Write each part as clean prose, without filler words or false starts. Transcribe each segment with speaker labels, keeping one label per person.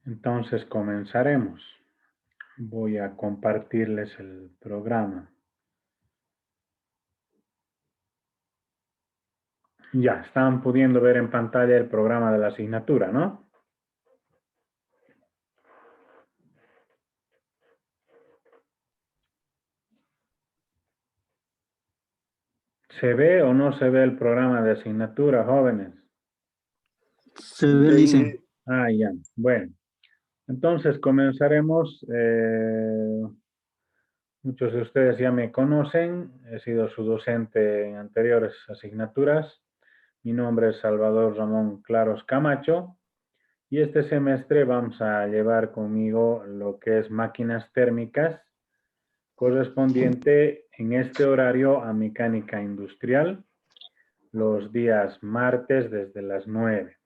Speaker 1: Entonces comenzaremos. Voy a compartirles el programa. Ya, están pudiendo ver en pantalla el programa de la asignatura, ¿no? ¿Se ve o no se ve el programa de asignatura, jóvenes?
Speaker 2: Se ve, dice.
Speaker 1: Ah, ya. Bueno, entonces comenzaremos. Muchos de ustedes ya me conocen. He sido su docente en anteriores asignaturas. Mi nombre es Salvador Ramón Claros Camacho. Y este semestre vamos a llevar conmigo lo que es máquinas térmicas, correspondiente en este horario a mecánica industrial, los días martes desde las 9.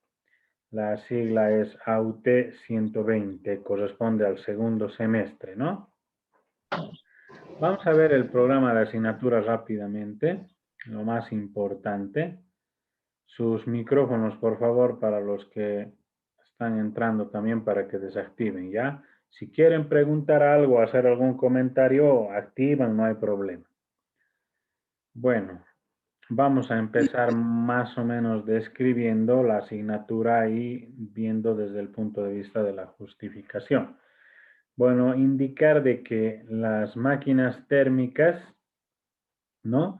Speaker 1: La sigla es AUT 120, corresponde al segundo semestre, ¿no? Vamos a ver el programa de asignaturas rápidamente, lo más importante. Sus micrófonos, por favor, para los que están entrando también para que desactiven, ¿ya? Si quieren preguntar algo, hacer algún comentario, activan, no hay problema. Bueno, vamos a empezar más o menos describiendo la asignatura y viendo desde el punto de vista de la justificación. Bueno, indicar de que las máquinas térmicas, ¿no?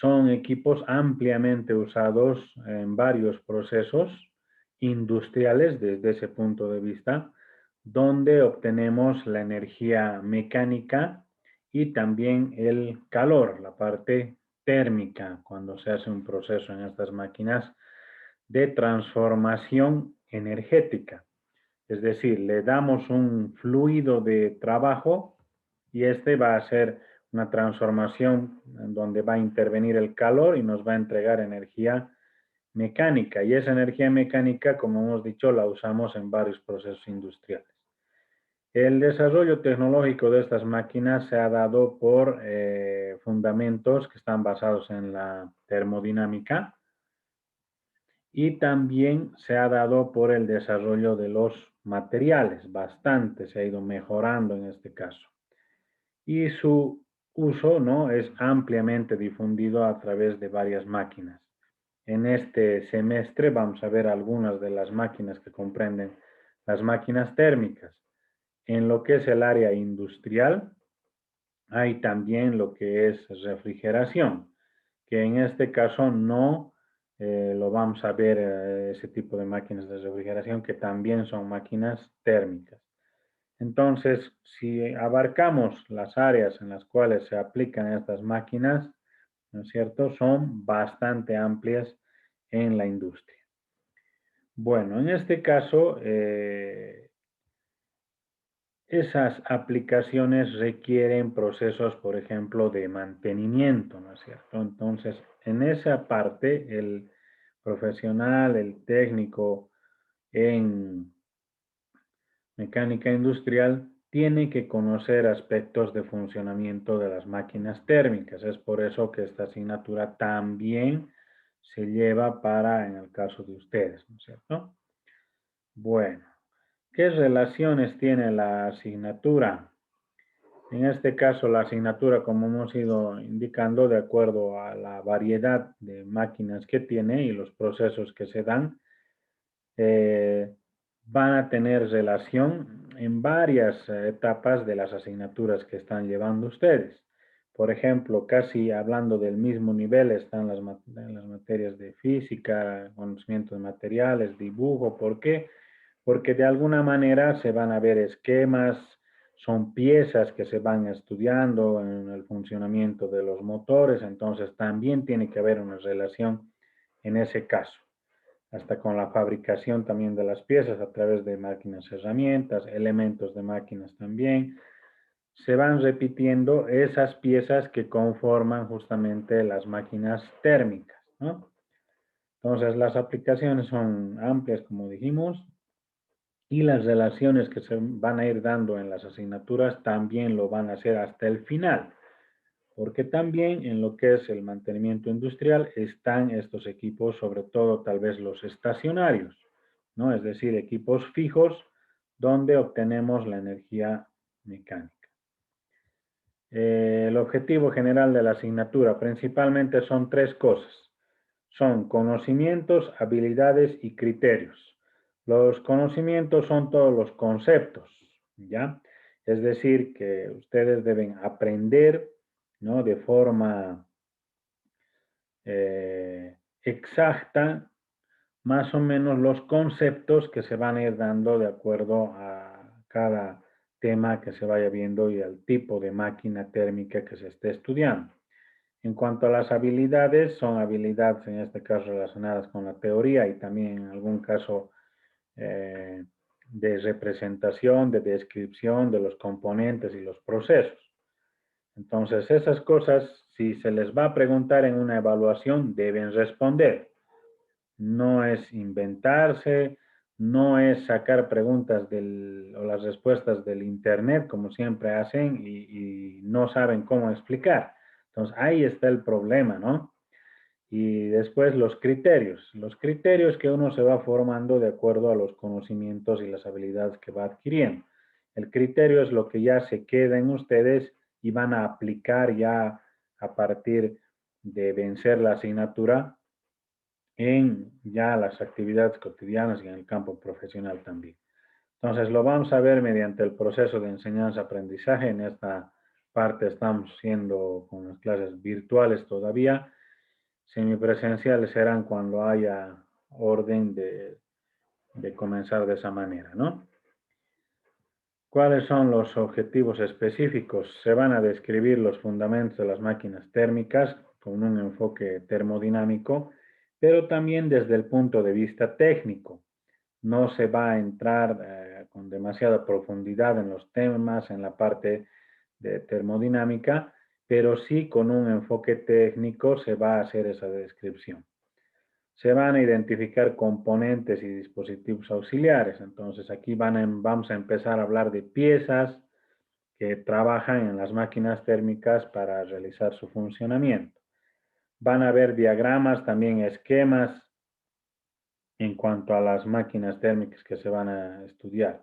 Speaker 1: Son equipos ampliamente usados en varios procesos industriales desde ese punto de vista, donde obtenemos la energía mecánica y también el calor, la parte térmica, cuando se hace un proceso en estas máquinas de transformación energética. Es decir, le damos un fluido de trabajo y este va a ser una transformación en donde va a intervenir el calor y nos va a entregar energía mecánica. Y esa energía mecánica, como hemos dicho, la usamos en varios procesos industriales. El desarrollo tecnológico de estas máquinas se ha dado por fundamentos que están basados en la termodinámica y también se ha dado por el desarrollo de los materiales. Bastante se ha ido mejorando en este caso. Y su uso, ¿no?, es ampliamente difundido a través de varias máquinas. En este semestre vamos a ver algunas de las máquinas que comprenden las máquinas térmicas. En lo que es el área industrial, hay también lo que es refrigeración, que en este caso no lo vamos a ver ese tipo de máquinas de refrigeración, que también son máquinas térmicas. Entonces, si abarcamos las áreas en las cuales se aplican estas máquinas, ¿no es cierto?, son bastante amplias en la industria. Bueno, en este caso, esas aplicaciones requieren procesos, por ejemplo, de mantenimiento, ¿no es cierto? Entonces, en esa parte, el profesional, el técnico en mecánica industrial tiene que conocer aspectos de funcionamiento de las máquinas térmicas. Es por eso que esta asignatura también se lleva para, en el caso de ustedes, ¿no es cierto? Bueno, ¿qué relaciones tiene la asignatura? En este caso, la asignatura, como hemos ido indicando, de acuerdo a la variedad de máquinas que tiene y los procesos que se dan, van a tener relación en varias etapas de las asignaturas que están llevando ustedes. Por ejemplo, casi hablando del mismo nivel están las materias de física, conocimiento de materiales, dibujo. ¿Por qué? Porque de alguna manera se van a ver esquemas, son piezas que se van estudiando en el funcionamiento de los motores, entonces también tiene que haber una relación en ese caso, hasta con la fabricación también de las piezas a través de máquinas, herramientas, elementos de máquinas también. Se van repitiendo esas piezas que conforman justamente las máquinas térmicas, ¿no? Entonces, las aplicaciones son amplias, como dijimos, y las relaciones que se van a ir dando en las asignaturas también lo van a hacer hasta el final, porque también en lo que es el mantenimiento industrial están estos equipos, sobre todo tal vez los estacionarios, ¿no? Es decir, equipos fijos donde obtenemos la energía mecánica. El objetivo general de la asignatura principalmente son tres cosas. Son conocimientos, habilidades y criterios. Los conocimientos son todos los conceptos, ¿ya? Es decir, que ustedes deben aprender, ¿no?, de forma exacta, más o menos los conceptos que se van a ir dando de acuerdo a cada tema que se vaya viendo y al tipo de máquina térmica que se esté estudiando. En cuanto a las habilidades, son habilidades en este caso relacionadas con la teoría y también en algún caso de representación, de descripción de los componentes y los procesos. Entonces, esas cosas, si se les va a preguntar en una evaluación, deben responder. No es inventarse, no es sacar preguntas o las respuestas del internet, como siempre hacen, y no saben cómo explicar. Entonces, ahí está el problema, ¿no? Y después los criterios que uno se va formando de acuerdo a los conocimientos y las habilidades que va adquiriendo. El criterio es lo que ya se queda en ustedes y van a aplicar ya a partir de vencer la asignatura en ya las actividades cotidianas y en el campo profesional también. Entonces lo vamos a ver mediante el proceso de enseñanza-aprendizaje. En esta parte estamos siendo con las clases virtuales todavía. Semipresenciales serán cuando haya orden de comenzar de esa manera, ¿no? ¿Cuáles son los objetivos específicos? Se van a describir los fundamentos de las máquinas térmicas con un enfoque termodinámico, pero también desde el punto de vista técnico. No se va a entrar con demasiada profundidad en los temas, en la parte de termodinámica, pero sí con un enfoque técnico se va a hacer esa descripción. Se van a identificar componentes y dispositivos auxiliares. Entonces aquí vamos a empezar a hablar de piezas que trabajan en las máquinas térmicas para realizar su funcionamiento. Van a haber diagramas, también esquemas en cuanto a las máquinas térmicas que se van a estudiar.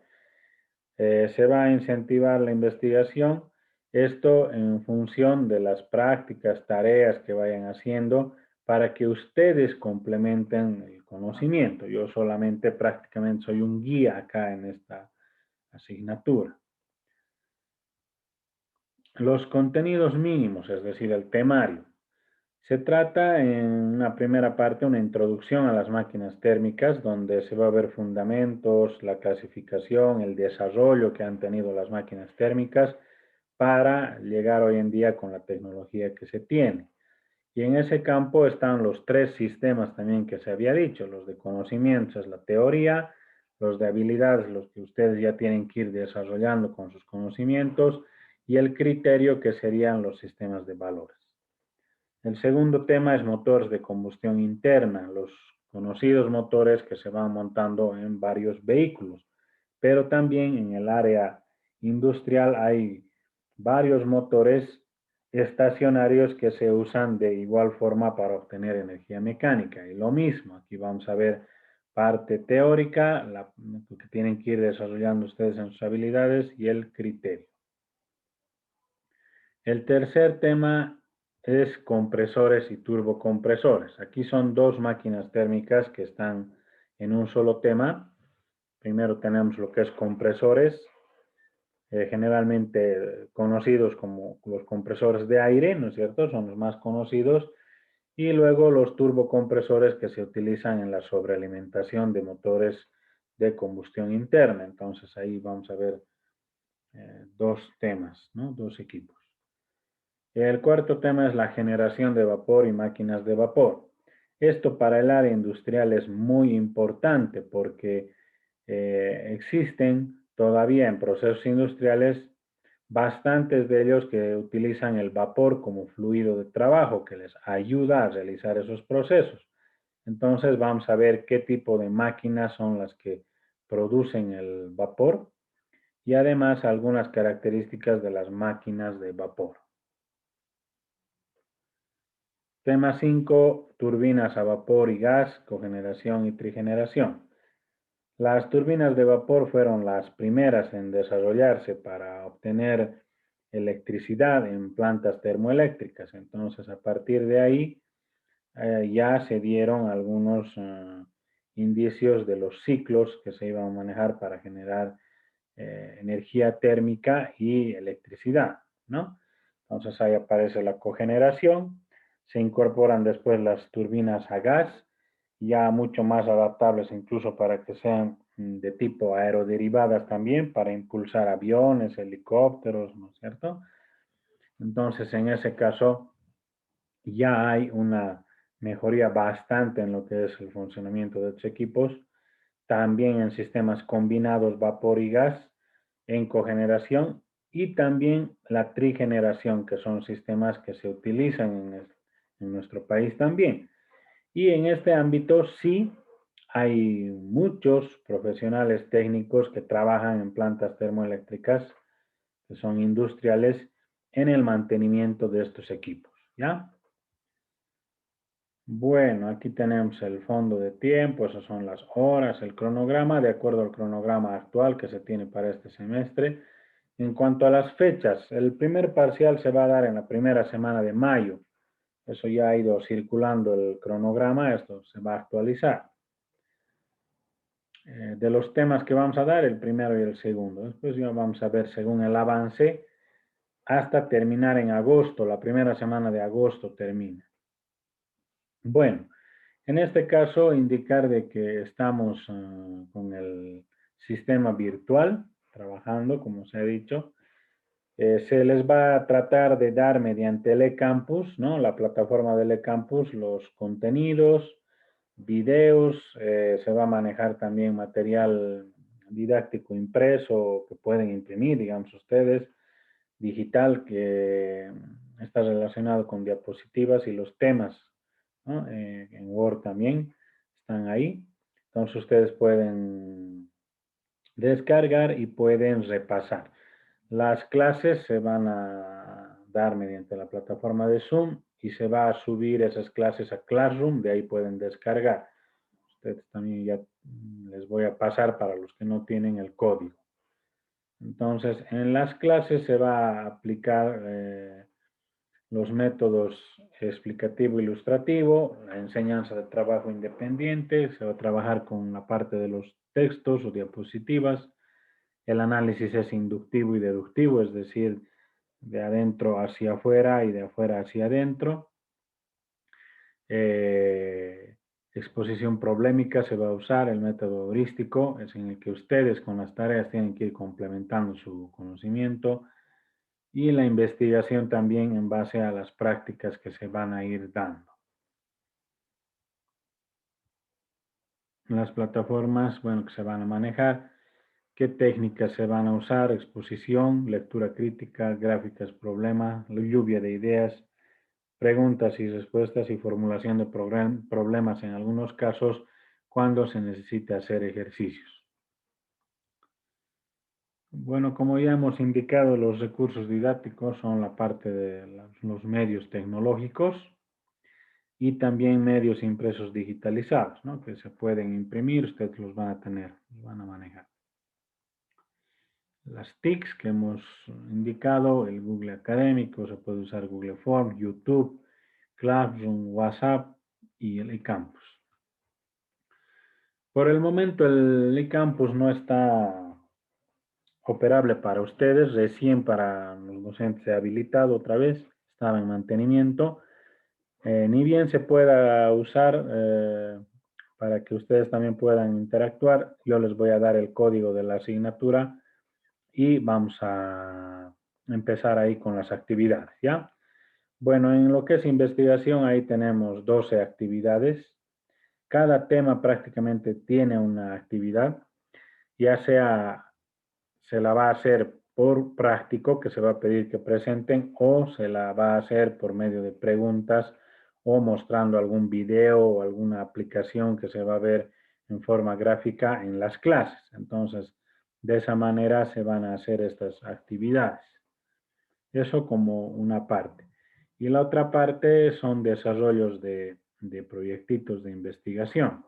Speaker 1: Se va a incentivar la investigación, esto en función de las prácticas, tareas que vayan haciendo para que ustedes complementen el conocimiento. Yo solamente prácticamente soy un guía acá en esta asignatura. Los contenidos mínimos, es decir, el temario. Se trata en una primera parte una introducción a las máquinas térmicas donde se va a ver fundamentos, la clasificación, el desarrollo que han tenido las máquinas térmicas para llegar hoy en día con la tecnología que se tiene. Y en ese campo están los tres sistemas también que se había dicho, los de conocimientos, la teoría, los de habilidades, los que ustedes ya tienen que ir desarrollando con sus conocimientos, y el criterio que serían los sistemas de valores. El segundo tema es motores de combustión interna, los conocidos motores que se van montando en varios vehículos, pero también en el área industrial hay varios motores estacionarios que se usan de igual forma para obtener energía mecánica. Y lo mismo, aquí vamos a ver parte teórica, lo que tienen que ir desarrollando ustedes en sus habilidades y el criterio. El tercer tema es compresores y turbocompresores. Aquí son dos máquinas térmicas que están en un solo tema. Primero tenemos lo que es compresores, generalmente conocidos como los compresores de aire, ¿no es cierto? Son los más conocidos. Y luego los turbocompresores que se utilizan en la sobrealimentación de motores de combustión interna. Entonces ahí vamos a ver dos temas, ¿no? Dos equipos. El cuarto tema es la generación de vapor y máquinas de vapor. Esto para el área industrial es muy importante porque existen todavía en procesos industriales bastantes de ellos que utilizan el vapor como fluido de trabajo que les ayuda a realizar esos procesos. Entonces vamos a ver qué tipo de máquinas son las que producen el vapor y además algunas características de las máquinas de vapor. Tema 5, turbinas a vapor y gas, cogeneración y trigeneración. Las turbinas de vapor fueron las primeras en desarrollarse para obtener electricidad en plantas termoeléctricas. Entonces, a partir de ahí, ya se dieron algunos indicios de los ciclos que se iban a manejar para generar energía térmica y electricidad, ¿no? Entonces ahí aparece la cogeneración, se incorporan después las turbinas a gas, ya mucho más adaptables incluso para que sean de tipo aeroderivadas también, para impulsar aviones, helicópteros, ¿no es cierto? Entonces en ese caso ya hay una mejoría bastante en lo que es el funcionamiento de estos equipos, también en sistemas combinados vapor y gas, en cogeneración y también la trigeneración, que son sistemas que se utilizan en nuestro país también. Y en este ámbito sí hay muchos profesionales técnicos que trabajan en plantas termoeléctricas, que son industriales, en el mantenimiento de estos equipos, ¿ya? Bueno, aquí tenemos el fondo de tiempo, esas son las horas, el cronograma, de acuerdo al cronograma actual que se tiene para este semestre. En cuanto a las fechas, el primer parcial se va a dar en la primera semana de mayo. Eso ya ha ido circulando el cronograma, esto se va a actualizar. De los temas que vamos a dar, el primero y el segundo. Después ya vamos a ver según el avance hasta terminar en agosto, la primera semana de agosto termina. Bueno, en este caso indicar de que estamos con el sistema virtual trabajando, como se ha dicho. Se les va a tratar de dar mediante el eCampus, ¿no? La plataforma del eCampus, los contenidos, videos, se va a manejar también material didáctico impreso que pueden imprimir, digamos ustedes, digital que está relacionado con diapositivas y los temas, ¿no? En Word también están ahí. Entonces ustedes pueden descargar y pueden repasar. Las clases se van a dar mediante la plataforma de Zoom y se va a subir esas clases a Classroom, de ahí pueden descargar. Ustedes también ya les voy a pasar para los que no tienen el código. Entonces, en las clases se va a aplicar los métodos explicativo e ilustrativo, la enseñanza de trabajo independiente, se va a trabajar con la parte de los textos o diapositivas. El análisis es inductivo y deductivo, es decir, de adentro hacia afuera y de afuera hacia adentro. Exposición problemática se va a usar, el método heurístico, es en el que ustedes con las tareas tienen que ir complementando su conocimiento, y la investigación también en base a las prácticas que se van a ir dando. Las plataformas, bueno, que se van a manejar, qué técnicas se van a usar, exposición, lectura crítica, gráficas, problema, lluvia de ideas, preguntas y respuestas y formulación de problemas en algunos casos cuando se necesite hacer ejercicios. Bueno, como ya hemos indicado, los recursos didácticos son la parte de los medios tecnológicos y también medios impresos digitalizados, ¿no? Que se pueden imprimir, ustedes los van a tener, los van a manejar. Las TICs que hemos indicado, el Google Académico, se puede usar Google Forms, YouTube, Classroom, WhatsApp y el eCampus. Por el momento el eCampus no está operable para ustedes, recién para los docentes se ha habilitado otra vez, estaba en mantenimiento. Ni bien se pueda usar para que ustedes también puedan interactuar, yo les voy a dar el código de la asignatura y vamos a empezar ahí con las actividades, ¿ya? Bueno, en lo que es investigación, ahí tenemos 12 actividades. Cada tema prácticamente tiene una actividad, ya sea se la va a hacer por práctico, que se va a pedir que presenten, o se la va a hacer por medio de preguntas o mostrando algún video o alguna aplicación que se va a ver en forma gráfica en las clases. Entonces, de esa manera se van a hacer estas actividades. Eso como una parte. Y la otra parte son desarrollos de proyectitos de investigación.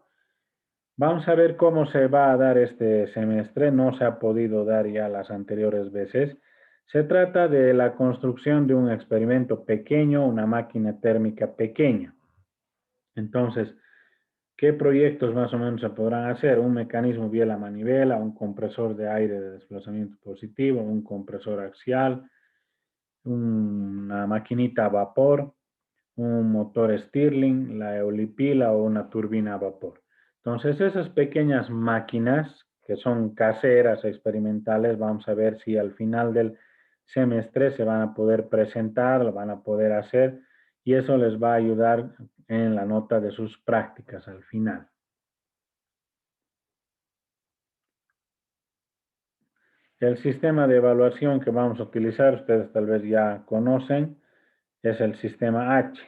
Speaker 1: Vamos a ver cómo se va a dar este semestre. No se ha podido dar ya las anteriores veces. Se trata de la construcción de un experimento pequeño, una máquina térmica pequeña. Entonces, ¿qué proyectos más o menos se podrán hacer? Un mecanismo biela-manivela, un compresor de aire de desplazamiento positivo, un compresor axial, una maquinita a vapor, un motor Stirling, la eolipila o una turbina a vapor. Entonces, esas pequeñas máquinas que son caseras, experimentales, vamos a ver si al final del semestre se van a poder presentar, lo van a poder hacer y eso les va a ayudar en la nota de sus prácticas al final. El sistema de evaluación que vamos a utilizar, ustedes tal vez ya conocen, es el sistema H.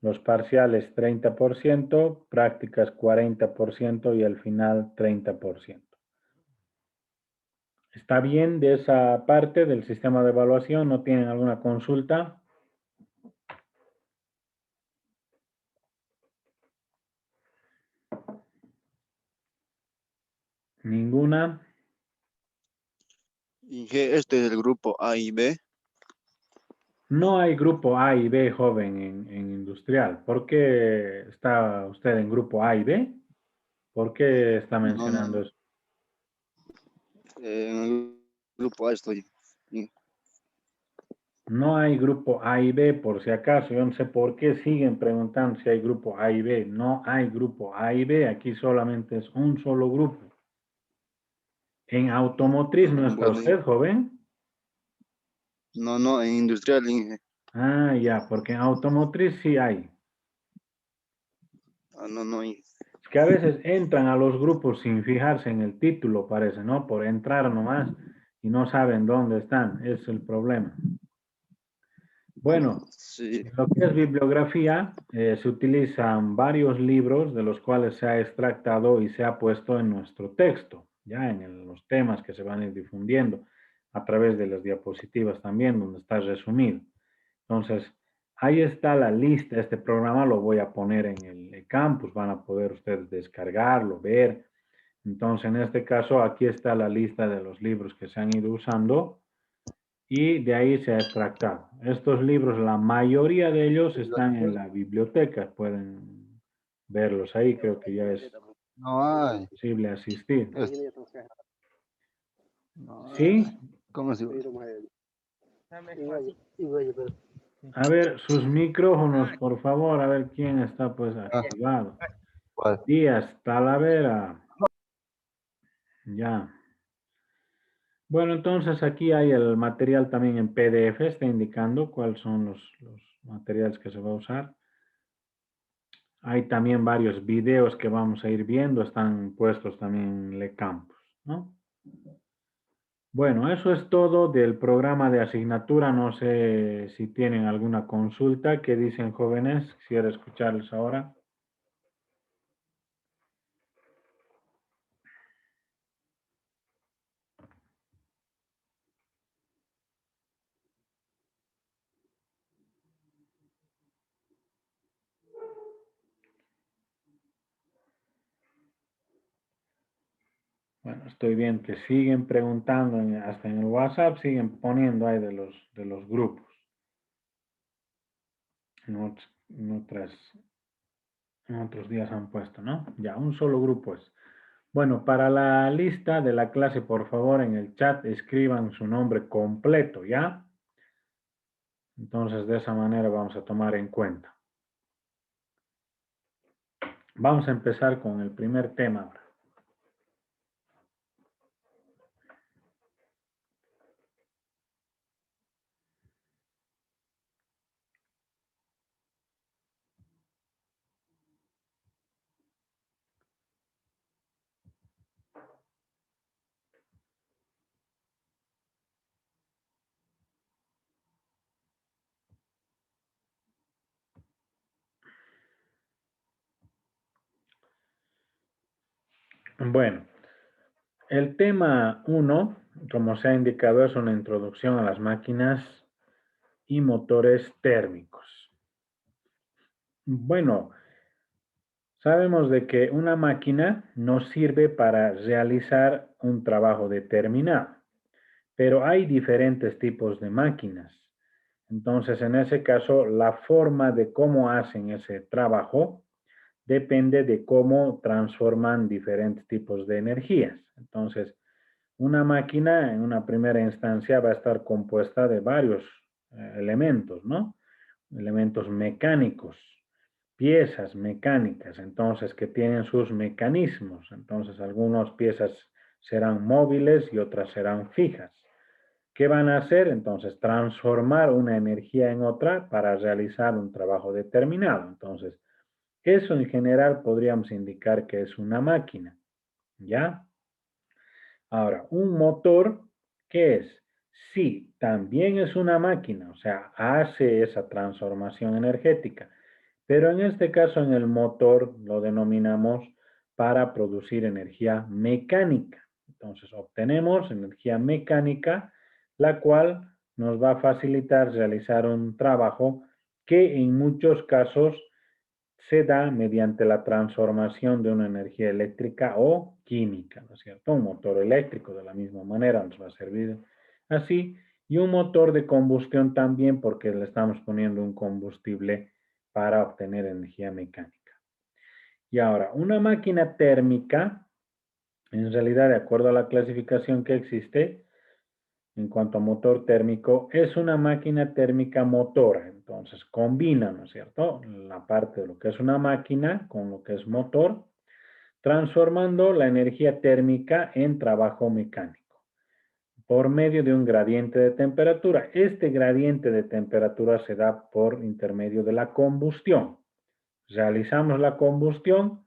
Speaker 1: Los parciales 30%, prácticas 40% y al final 30%. ¿Está bien de esa parte del sistema de evaluación? ¿No tienen alguna consulta? ¿Ninguna?
Speaker 3: Inge, este es el grupo A y B.
Speaker 1: No hay grupo A y B joven en industrial. ¿Por qué está usted en grupo A y B? ¿Por qué está
Speaker 3: No, no,
Speaker 1: mencionando
Speaker 3: no.
Speaker 1: eso?
Speaker 3: En el grupo A estoy. Sí.
Speaker 1: No hay grupo A y B, por si acaso. Yo no sé por qué siguen preguntando si hay grupo A y B. No hay grupo A y B. Aquí solamente es un solo grupo. ¿En automotriz no está
Speaker 3: Bueno,
Speaker 1: usted, joven?
Speaker 3: no, no, en industrial, Inge.
Speaker 1: Ah, ya, porque en automotriz sí hay.
Speaker 3: Ah, no, no, Inge.
Speaker 1: Es que a veces entran a los grupos sin fijarse en el título, parece, ¿no? Por entrar nomás y no saben dónde están. Es el problema. Bueno,
Speaker 3: Sí.
Speaker 1: en lo que es bibliografía, se utilizan varios libros de los cuales se ha extractado y se ha puesto en nuestro texto, ya en los temas que se van a ir difundiendo a través de las diapositivas también, donde está resumido. Entonces, ahí está la lista. Este programa lo voy a poner en el campus, van a poder ustedes descargarlo, ver. Entonces, en este caso, aquí está la lista de los libros que se han ido usando y de ahí se ha extractado. Estos libros, la mayoría de ellos están en la biblioteca, pueden verlos ahí, creo que ya es
Speaker 2: No hay.
Speaker 1: posible asistir.
Speaker 2: No hay.
Speaker 1: ¿Sí?
Speaker 2: ¿Cómo se
Speaker 1: A ver, sus micrófonos, por favor, a ver quién está pues
Speaker 2: Ah,
Speaker 1: activado.
Speaker 2: ¿cuál?
Speaker 1: Díaz Talavera. Ya. Bueno, entonces aquí hay el material también en PDF, está indicando cuáles son los materiales que se va a usar. Hay también varios videos que vamos a ir viendo, están puestos también en LeCampus, ¿no? Bueno, eso es todo del programa de asignatura. No sé si tienen alguna consulta. ¿Qué dicen, jóvenes? Quisiera escucharles ahora. Bueno, estoy viendo que siguen preguntando, hasta en el WhatsApp siguen poniendo ahí de los grupos. En otros días han puesto, ¿no? Ya, un solo grupo es. Bueno, para la lista de la clase, por favor, en el chat escriban su nombre completo, ¿ya? Entonces, de esa manera vamos a tomar en cuenta. Vamos a empezar con el primer tema ahora. Bueno, el tema 1, como se ha indicado, es una introducción a las máquinas y motores térmicos. Bueno, Sabemos de que una máquina nos sirve para realizar un trabajo determinado, pero hay diferentes tipos de máquinas. Entonces, en ese caso, la forma de cómo hacen ese trabajo depende de cómo transforman diferentes tipos de energías. Entonces, una máquina en una primera instancia va a estar compuesta de varios elementos, ¿no? Elementos mecánicos, piezas mecánicas, entonces que tienen sus mecanismos. Entonces, algunas piezas serán móviles y otras serán fijas. ¿Qué van a hacer? Entonces, transformar una energía en otra para realizar un trabajo determinado. Entonces, eso en general podríamos indicar que es una máquina, ¿ya? Ahora, un motor, ¿qué es? Sí, también es una máquina, o sea, hace esa transformación energética, pero en este caso en el motor lo denominamos para producir energía mecánica. Entonces, obtenemos energía mecánica, la cual nos va a facilitar realizar un trabajo que en muchos casos se da mediante la transformación de una energía eléctrica o química, ¿no es cierto? Un motor eléctrico de la misma manera nos va a servir así, y un motor de combustión también porque le estamos poniendo un combustible para obtener energía mecánica. Y ahora, una máquina térmica, en realidad, de acuerdo a la clasificación que existe, en cuanto a motor térmico, es una máquina térmica motora. Entonces, combina, ¿no es cierto?, la parte de lo que es una máquina con lo que es motor, transformando la energía térmica en trabajo mecánico por medio de un gradiente de temperatura. Este gradiente de temperatura se da por intermedio de la combustión. Realizamos la combustión,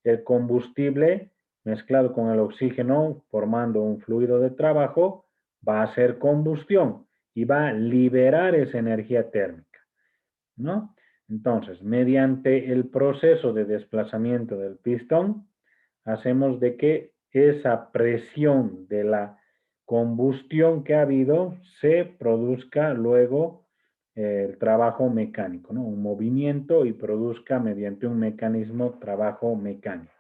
Speaker 1: el combustible mezclado con el oxígeno formando un fluido de trabajo va a hacer combustión y va a liberar esa energía térmica, ¿no? Entonces, mediante el proceso de desplazamiento del pistón, hacemos de que esa presión de la combustión que ha habido se produzca luego el trabajo mecánico, ¿no? Un movimiento y produzca mediante un mecanismo trabajo mecánico.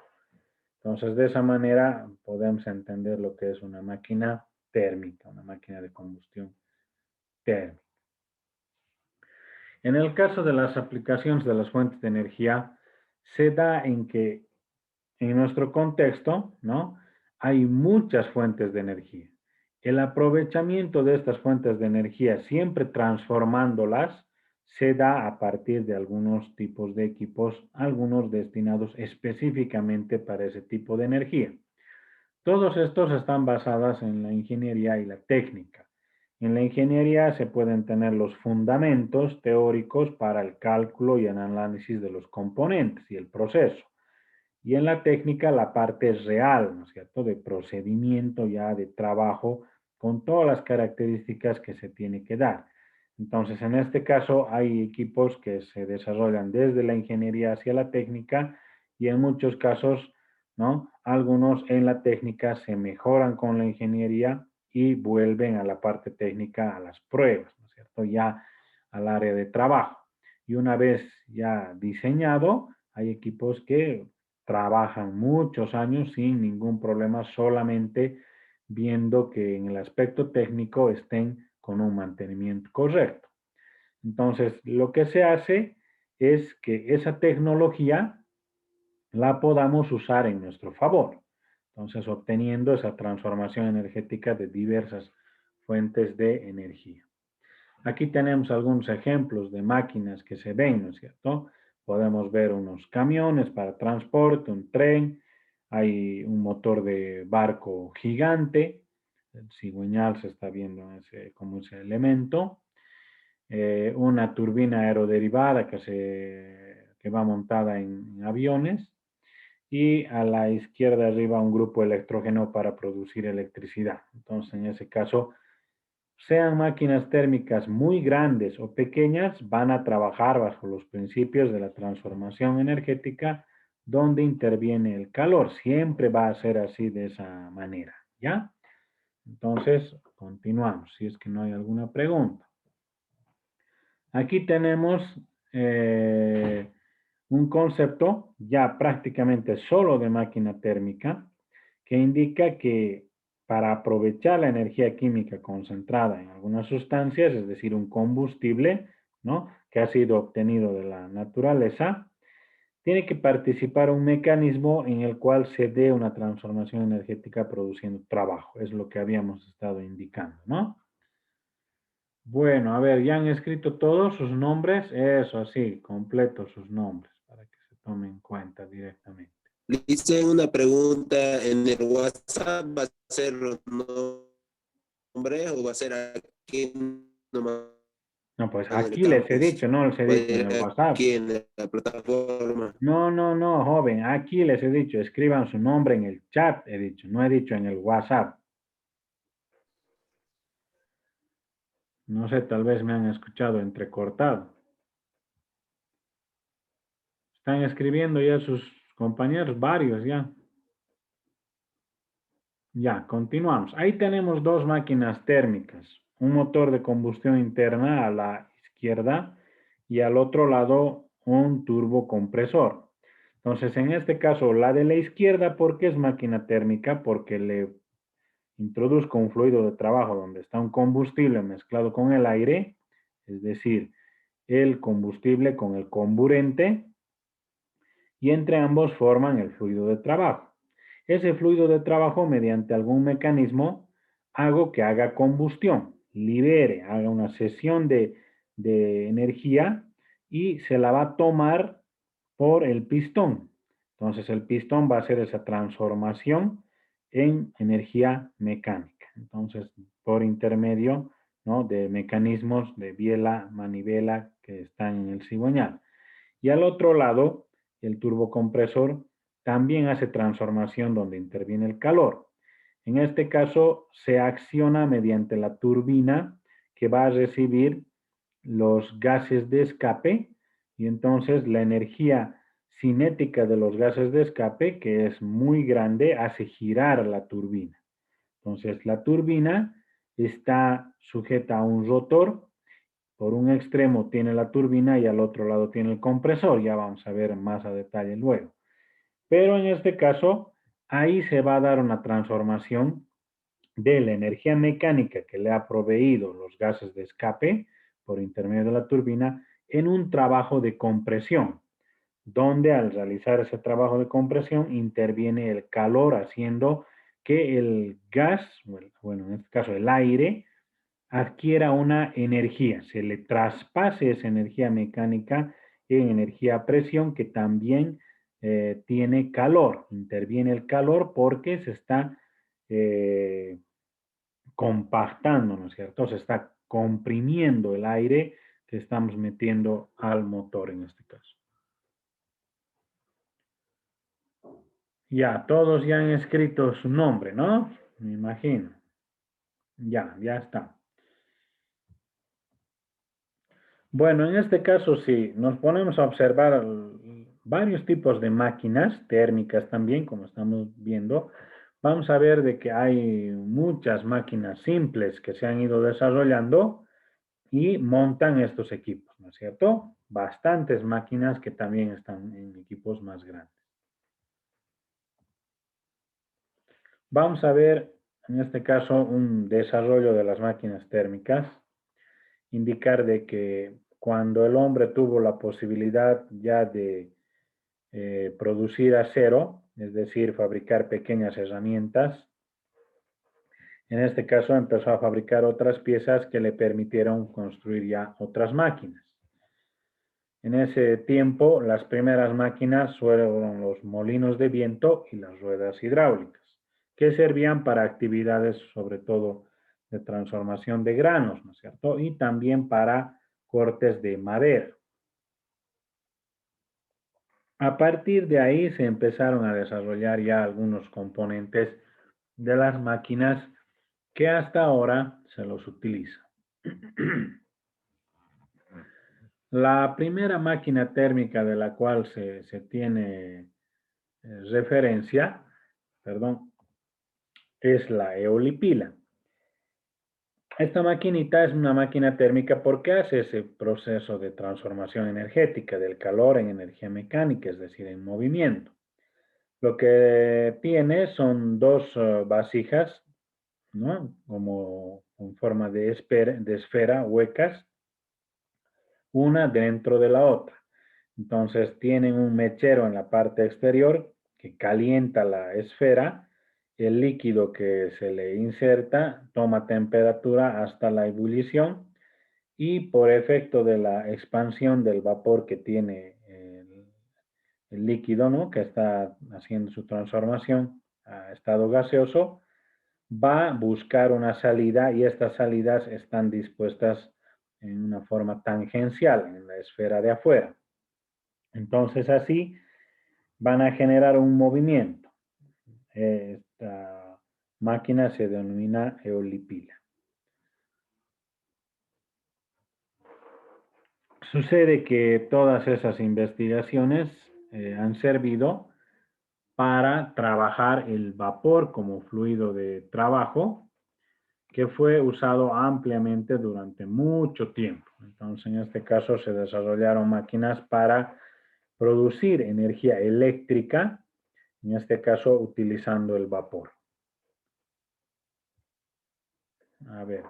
Speaker 1: Entonces, de esa manera podemos entender lo que es una máquina térmica, una máquina de combustión térmica. En el caso de las aplicaciones de las fuentes de energía, se da en que en nuestro contexto, ¿no?, hay muchas fuentes de energía. El aprovechamiento de estas fuentes de energía, siempre transformándolas, se da a partir de algunos tipos de equipos, algunos destinados específicamente para ese tipo de energía. Todos estos están basados en la ingeniería y la técnica. En la ingeniería se pueden tener los fundamentos teóricos para el cálculo y el análisis de los componentes y el proceso. Y en la técnica la parte real, ¿no es cierto?, de procedimiento ya de trabajo con todas las características que se tiene que dar. Entonces, en este caso hay equipos que se desarrollan desde la ingeniería hacia la técnica y en muchos casos, ¿no?, algunos en la técnica se mejoran con la ingeniería y vuelven a la parte técnica, a las pruebas, ¿no es cierto?, ya al área de trabajo. Y una vez ya diseñado, hay equipos que trabajan muchos años sin ningún problema, solamente viendo que en el aspecto técnico estén con un mantenimiento correcto. Entonces, lo que se hace es que esa tecnología la podamos usar en nuestro favor. Entonces, obteniendo esa transformación energética de diversas fuentes de energía. Aquí tenemos algunos ejemplos de máquinas que se ven, ¿no es cierto? Podemos ver unos camiones para transporte, un tren, hay un motor de barco gigante, el cigüeñal se está viendo como ese elemento, una turbina aeroderivada que va montada en aviones, y a la izquierda arriba un grupo electrógeno para producir electricidad. Entonces, en ese caso, sean máquinas térmicas muy grandes o pequeñas, van a trabajar bajo los principios de la transformación energética donde interviene el calor. Siempre va a ser así de esa manera, ¿ya? Entonces, continuamos, si es que no hay alguna pregunta. Aquí tenemos un concepto ya prácticamente solo de máquina térmica que indica que para aprovechar la energía química concentrada en algunas sustancias, es decir, un combustible, ¿no?, que ha sido obtenido de la naturaleza, tiene que participar un mecanismo en el cual se dé una transformación energética produciendo trabajo. Es lo que habíamos estado indicando, ¿no? Bueno, a ver, ¿ya han escrito todos sus nombres? Eso, sí, completos sus nombres para que se tomen en cuenta directamente.
Speaker 4: Le hice una pregunta en el WhatsApp, ¿va a ser los nombres o va a ser aquí nomás
Speaker 1: No, pues
Speaker 4: en el
Speaker 1: aquí les he
Speaker 4: campus?
Speaker 1: dicho, no les he
Speaker 4: ¿Va a
Speaker 1: dicho en
Speaker 4: ir
Speaker 1: el WhatsApp.
Speaker 4: aquí en la plataforma?
Speaker 1: No, no, no, joven, aquí les he dicho, escriban su nombre en el chat, he dicho, no he dicho en el WhatsApp. No sé, tal vez me han escuchado entrecortado. Están escribiendo ya sus compañeros, varios ya. Ya, continuamos. Ahí tenemos dos máquinas térmicas. Un motor de combustión interna a la izquierda y al otro lado un turbocompresor. Entonces, en este caso, la de la izquierda, ¿por qué es máquina térmica? Porque le introduzco un fluido de trabajo donde está un combustible mezclado con el aire, es decir, el combustible con el comburente, y entre ambos forman el fluido de trabajo. Ese fluido de trabajo, mediante algún mecanismo, hago que haga combustión, libere, haga una cesión de energía y se la va a tomar por el pistón. Entonces el pistón va a hacer esa transformación en energía mecánica. Entonces, por intermedio, ¿no?, de mecanismos de biela, manivela que están en el cigüeñal. Y al otro lado, el turbocompresor también hace transformación donde interviene el calor. En este caso, se acciona mediante la turbina que va a recibir los gases de escape y entonces la energía cinética de los gases de escape, que es muy grande, hace girar la turbina. Entonces, la turbina está sujeta a un rotor. Por un extremo tiene la turbina y al otro lado tiene el compresor. Ya vamos a ver más a detalle luego. Pero en este caso, ahí se va a dar una transformación de la energía mecánica que le ha proveído los gases de escape por intermedio de la turbina en un trabajo de compresión, donde al realizar ese trabajo de compresión interviene el calor haciendo que el gas, bueno, en este caso el aire, adquiera una energía, se le traspase esa energía mecánica en energía a presión que también tiene calor. Interviene el calor porque se está eh, compactando, ¿no es cierto? Se está comprimiendo el aire que estamos metiendo al motor en este caso. Ya, todos ya han escrito su nombre, ¿no? Me imagino. Ya está. Bueno, en este caso, si nos ponemos a observar varios tipos de máquinas térmicas también, como estamos viendo, vamos a ver de que hay muchas máquinas simples que se han ido desarrollando y montan estos equipos, ¿no es cierto? Bastantes máquinas que también están en equipos más grandes. Vamos a ver, en este caso, un desarrollo de las máquinas térmicas. Indicar de que cuando el hombre tuvo la posibilidad ya de producir acero, es decir, fabricar pequeñas herramientas, en este caso empezó a fabricar otras piezas que le permitieron construir ya otras máquinas. En ese tiempo, las primeras máquinas fueron los molinos de viento y las ruedas hidráulicas, que servían para actividades sobre todo de transformación de granos, ¿no es cierto? Y también para cortes de madera. A partir de ahí se empezaron a desarrollar ya algunos componentes de las máquinas que hasta ahora se los utiliza. La primera máquina térmica de la cual se tiene referencia, perdón, es la eolipila. Esta maquinita es una máquina térmica porque hace ese proceso de transformación energética del calor en energía mecánica, es decir, en movimiento. Lo que tiene son dos vasijas, ¿no? Como en forma de esfera, huecas, una dentro de la otra. Entonces tienen un mechero en la parte exterior que calienta la esfera. El líquido que se le inserta toma temperatura hasta la ebullición y por efecto de la expansión del vapor que tiene el líquido, ¿no? Que está haciendo su transformación a estado gaseoso, va a buscar una salida y estas salidas están dispuestas en una forma tangencial en la esfera de afuera. Entonces así van a generar un movimiento. Esta máquina se denomina eolipila. Sucede que todas esas investigaciones han servido para trabajar el vapor como fluido de trabajo que fue usado ampliamente durante mucho tiempo. Entonces, en este caso se desarrollaron máquinas para producir energía eléctrica, en este caso utilizando el vapor. A ver,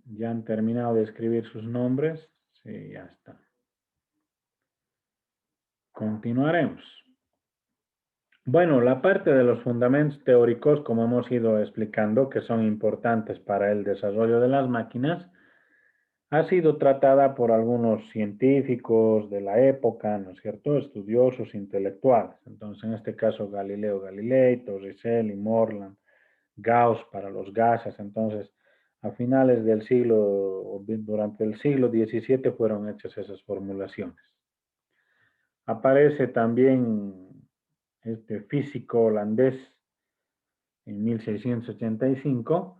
Speaker 1: ¿ya han terminado de escribir sus nombres? Sí, ya está. Continuaremos. Bueno, la parte de los fundamentos teóricos, como hemos ido explicando, que son importantes para el desarrollo de las máquinas, ha sido tratada por algunos científicos de la época, ¿no es cierto?, estudiosos, intelectuales. Entonces, en este caso, Galileo Galilei, Torricelli, Morland, Gauss para los gases. Entonces, a finales del siglo, durante el siglo XVII fueron hechas esas formulaciones. Aparece también este físico holandés en 1685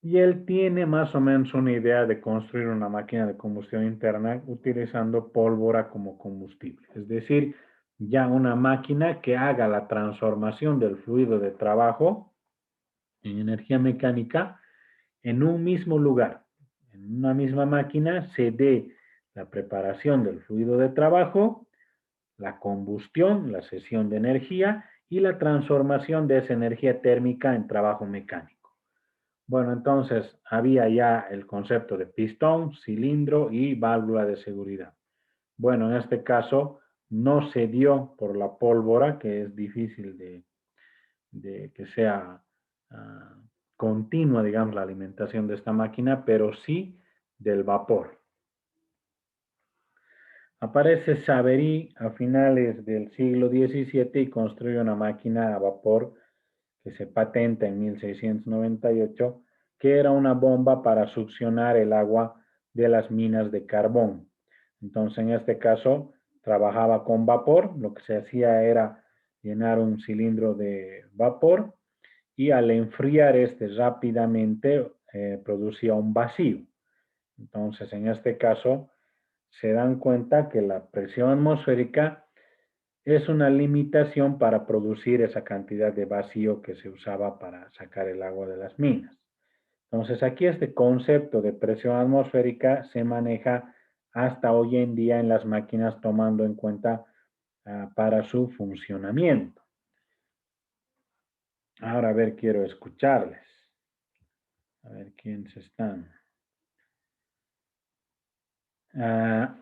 Speaker 1: y él tiene más o menos una idea de construir una máquina de combustión interna utilizando pólvora como combustible. Es decir, ya una máquina que haga la transformación del fluido de trabajo en energía mecánica en un mismo lugar. En una misma máquina se dé la preparación del fluido de trabajo, la combustión, la cesión de energía y la transformación de esa energía térmica en trabajo mecánico. Bueno, entonces había ya el concepto de pistón, cilindro y válvula de seguridad. Bueno, en este caso no se dio por la pólvora, que es difícil de que sea continua, digamos, la alimentación de esta máquina, pero sí del vapor. Aparece Savery a finales del siglo XVII y construye una máquina a vapor que se patenta en 1698, que era una bomba para succionar el agua de las minas de carbón. Entonces, en este caso, trabajaba con vapor. Lo que se hacía era llenar un cilindro de vapor y al enfriar este rápidamente producía un vacío. Entonces, en este caso, se dan cuenta que la presión atmosférica es una limitación para producir esa cantidad de vacío que se usaba para sacar el agua de las minas. Entonces, aquí este concepto de presión atmosférica se maneja hasta hoy en día en las máquinas tomando en cuenta para su funcionamiento. Ahora, a ver, quiero escucharles. A ver quiénes están.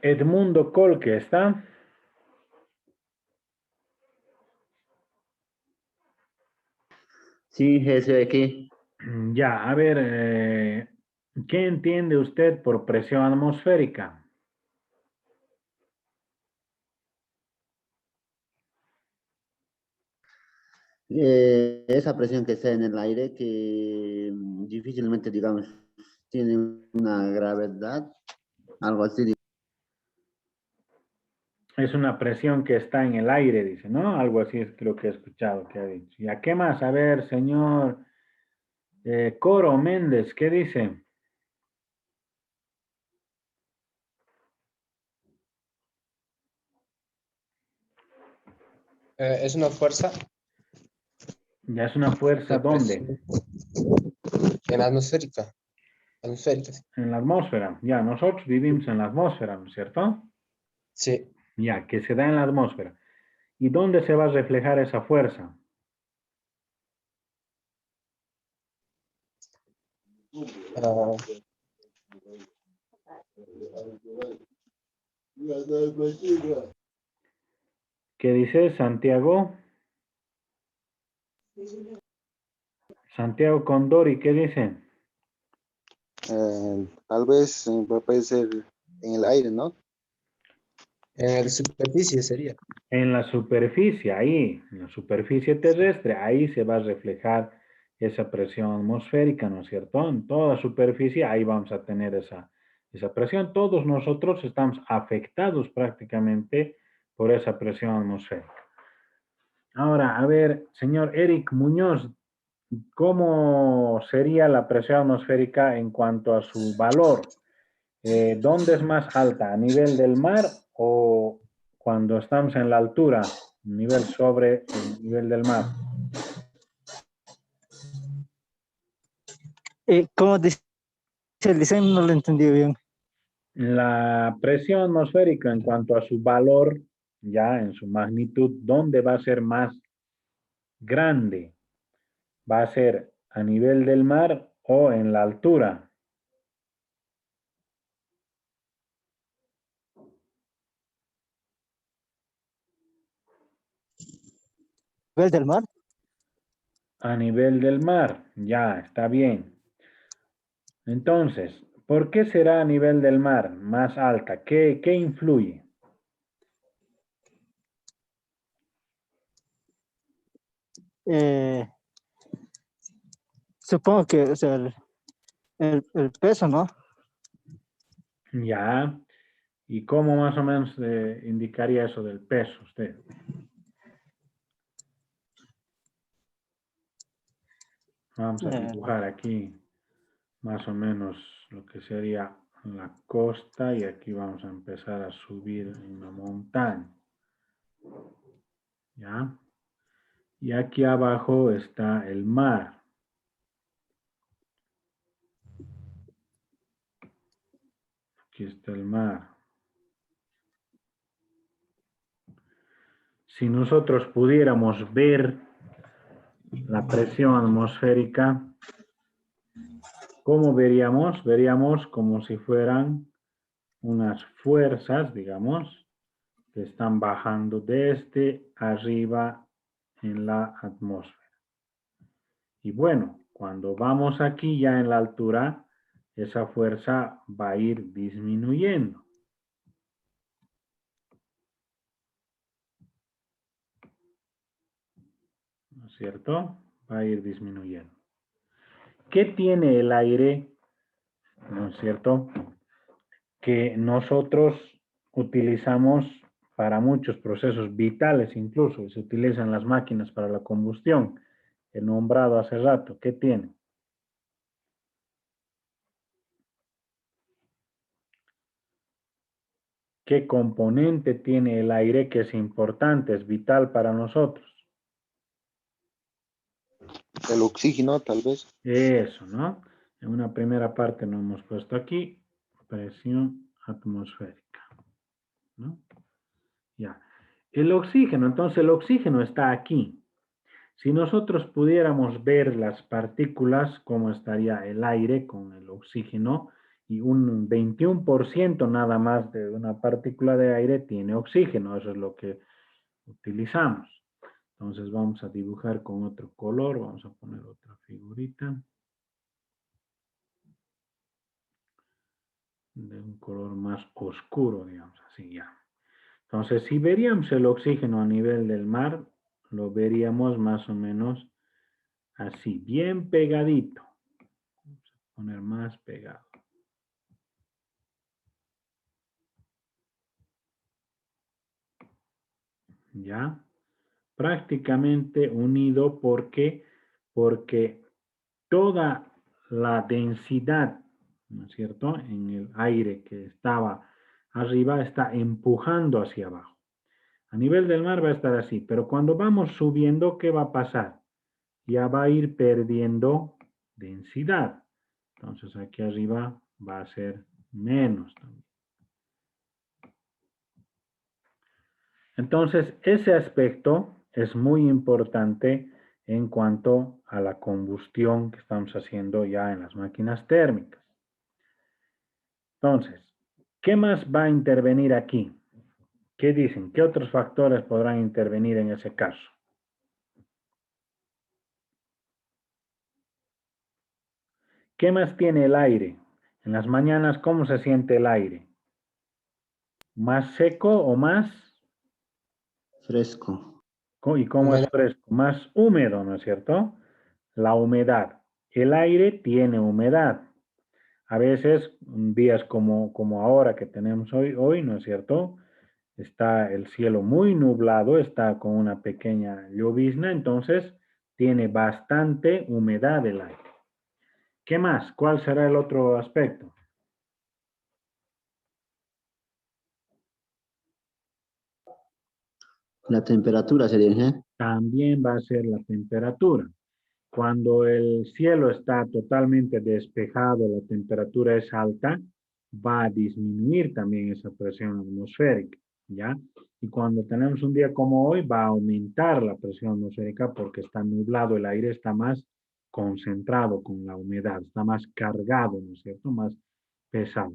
Speaker 1: Edmundo Colque, ¿está?
Speaker 2: Sí, ese aquí.
Speaker 1: Ya, a ver, ¿qué entiende usted por presión atmosférica?
Speaker 2: Esa presión que está en el aire que difícilmente, digamos, tiene una gravedad, algo así.
Speaker 1: Es una presión que está en el aire, dice, ¿no? Algo así es lo que he escuchado que ha dicho. ¿Y a qué más? A ver, señor Coro Méndez, ¿qué dice?
Speaker 5: Es una fuerza
Speaker 1: Ya es una fuerza,
Speaker 5: de
Speaker 1: ¿dónde?
Speaker 5: presión en atmosférica. atmosféricas.
Speaker 1: En la atmósfera. Ya, nosotros vivimos en la atmósfera, ¿no es cierto?
Speaker 5: Sí.
Speaker 1: Ya, que se da en la atmósfera. ¿Y dónde se va a reflejar esa fuerza?
Speaker 5: Ah,
Speaker 1: ¿Qué dice Santiago? Santiago Condori, ¿qué dice?
Speaker 3: Tal vez puede ser en el aire, ¿no?
Speaker 5: en la superficie sería.
Speaker 1: En la superficie, ahí, en la superficie terrestre, ahí se va a reflejar esa presión atmosférica, ¿no es cierto? En toda superficie, ahí vamos a tener esa presión. Todos nosotros estamos afectados prácticamente por esa presión atmosférica. Ahora, a ver, señor Eric Muñoz, ¿cómo sería la presión atmosférica en cuanto a su valor? ¿Dónde es más alta? ¿A nivel del mar o cuando estamos en la altura? Nivel sobre el nivel del mar.
Speaker 6: ¿Cómo dice el diseño? No lo entendí bien.
Speaker 1: La presión atmosférica en cuanto a su valor, ya en su magnitud, ¿dónde va a ser más grande? ¿Va a ser a nivel del mar o en la altura?
Speaker 6: ¿Nivel del mar?
Speaker 1: A nivel del mar, ya, está bien. Entonces, ¿por qué será a nivel del mar más alta? ¿Qué influye?
Speaker 6: Eh, Supongo que o sea, el peso, ¿no?
Speaker 1: Ya. ¿Y cómo más o menos indicaría eso del peso usted? Vamos a
Speaker 6: Eh,
Speaker 1: dibujar aquí más o menos lo que sería la costa y aquí vamos a empezar a subir en la montaña. ¿Ya? Y aquí abajo está el mar. Aquí está el mar. Si nosotros pudiéramos ver la presión atmosférica, ¿cómo veríamos? Veríamos como si fueran unas fuerzas, digamos, que están bajando desde arriba en la atmósfera. Y bueno, cuando vamos aquí ya en la altura, esa fuerza va a ir disminuyendo. ¿No es cierto? Va a ir disminuyendo. ¿Qué tiene el aire? ¿No es cierto? Que nosotros utilizamos para muchos procesos vitales, incluso se utilizan las máquinas para la combustión. He nombrado hace rato. ¿Qué tiene? ¿Qué componente tiene el aire que es importante, es vital para nosotros?
Speaker 3: El oxígeno, tal vez.
Speaker 1: Eso, ¿no? En una primera parte lo hemos puesto aquí, presión atmosférica, ¿no? Ya. El oxígeno, entonces el oxígeno está aquí. Si nosotros pudiéramos ver las partículas, cómo estaría el aire con el oxígeno, y un 21% nada más de una partícula de aire tiene oxígeno, eso es lo que utilizamos. Entonces vamos a dibujar con otro color, vamos a poner otra figurita de un color más oscuro, digamos así ya. Entonces, si veríamos el oxígeno a nivel del mar, lo veríamos más o menos así, bien pegadito. Vamos a poner más pegado. ¿Ya? Prácticamente unido porque toda la densidad, ¿no es cierto?, en el aire que estaba arriba está empujando hacia abajo. A nivel del mar va a estar así, pero cuando vamos subiendo, ¿qué va a pasar? Ya va a ir perdiendo densidad. Entonces aquí arriba va a ser menos también. Entonces, ese aspecto es muy importante en cuanto a la combustión que estamos haciendo ya en las máquinas térmicas. Entonces, ¿qué más va a intervenir aquí? ¿Qué dicen? ¿Qué otros factores podrán intervenir en ese caso? ¿Qué más tiene el aire? En las mañanas, ¿cómo se siente el aire? ¿Más seco o más?
Speaker 2: Fresco.
Speaker 1: ¿Y cómo es
Speaker 5: Humedad.
Speaker 1: fresco? Más húmedo, ¿no es cierto? La humedad. El aire tiene humedad. A veces, días como ahora que tenemos hoy, ¿no es cierto? Está el cielo muy nublado, está con una pequeña llovizna, entonces tiene bastante humedad el aire. ¿Qué más? ¿Cuál será el otro aspecto?
Speaker 2: La temperatura sería, ¿eh?
Speaker 1: También va a ser la temperatura. Cuando el cielo está totalmente despejado, la temperatura es alta, va a disminuir también esa presión atmosférica, ¿ya? Y cuando tenemos un día como hoy, va a aumentar la presión atmosférica porque está nublado, el aire está más concentrado con la humedad, está más cargado, ¿no es cierto? Más pesado.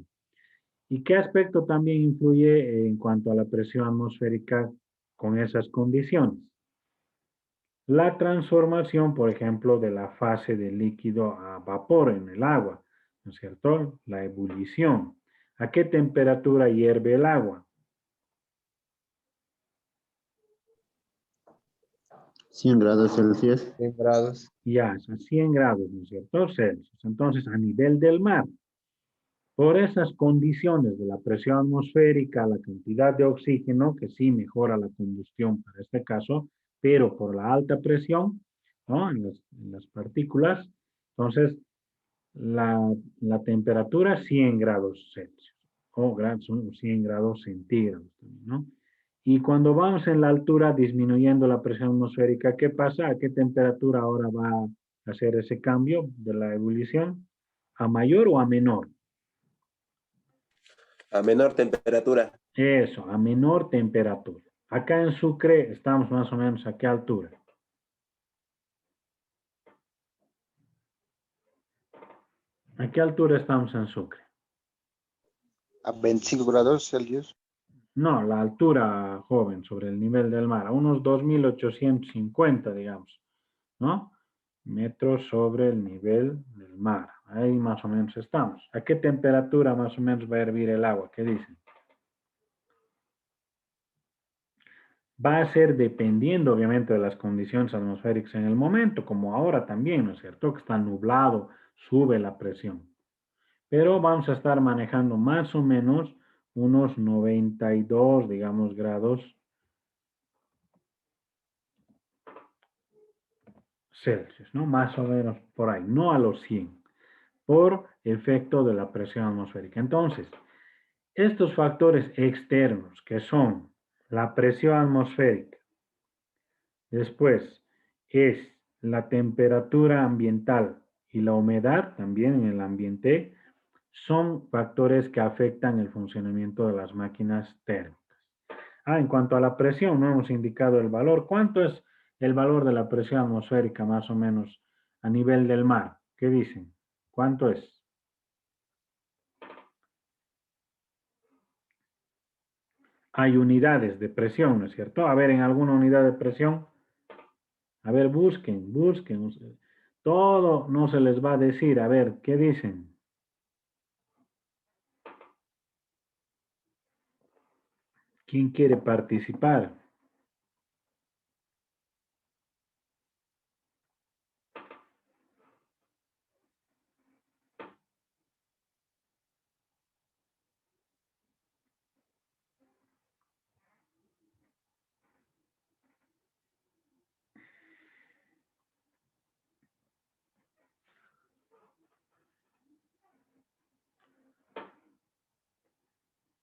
Speaker 1: ¿Y qué aspecto también influye en cuanto a la presión atmosférica con esas condiciones? La transformación, por ejemplo, de la fase de líquido a vapor en el agua, ¿no es cierto? La ebullición. ¿A qué temperatura hierve el agua?
Speaker 2: 100 grados Celsius.
Speaker 5: 100 grados.
Speaker 1: Ya, es a 100 grados, ¿no es cierto? Celsius. Entonces, a nivel del mar, por esas condiciones de la presión atmosférica, la cantidad de oxígeno, que sí mejora la combustión para este caso, pero por la alta presión, ¿no? En las partículas, entonces la temperatura 100 grados Celsius o 100 grados centígrados, ¿no? Y cuando vamos en la altura disminuyendo la presión atmosférica, ¿qué pasa? ¿A qué temperatura ahora va a hacer ese cambio de la ebullición? ¿A mayor o a menor?
Speaker 4: A menor temperatura.
Speaker 1: Eso, a menor temperatura. Acá en Sucre estamos más o menos a qué altura. ¿A qué altura estamos en Sucre?
Speaker 3: A 25 grados Celsius.
Speaker 1: No, la altura, joven, sobre el nivel del mar, a unos 2.850, digamos, ¿no? Metros sobre el nivel del mar. Ahí más o menos estamos. ¿A qué temperatura más o menos va a hervir el agua? ¿Qué dicen? Va a ser dependiendo, obviamente, de las condiciones atmosféricas en el momento, como ahora también, ¿no es cierto? Que está nublado, sube la presión. Pero vamos a estar manejando más o menos unos 92, digamos, grados Celsius, ¿no? Más o menos por ahí, no a los 100, por efecto de la presión atmosférica. Entonces, estos factores externos, que son la presión atmosférica, después es la temperatura ambiental y la humedad también en el ambiente, son factores que afectan el funcionamiento de las máquinas térmicas. En cuanto a la presión, no hemos indicado el valor. ¿Cuánto es el valor de la presión atmosférica más o menos a nivel del mar? ¿Qué dicen? ¿Cuánto es? Hay unidades de presión, ¿no es cierto? A ver, en alguna unidad de presión, a ver, busquen. Todo no se les va a decir. A ver, ¿qué dicen? ¿Quién quiere participar?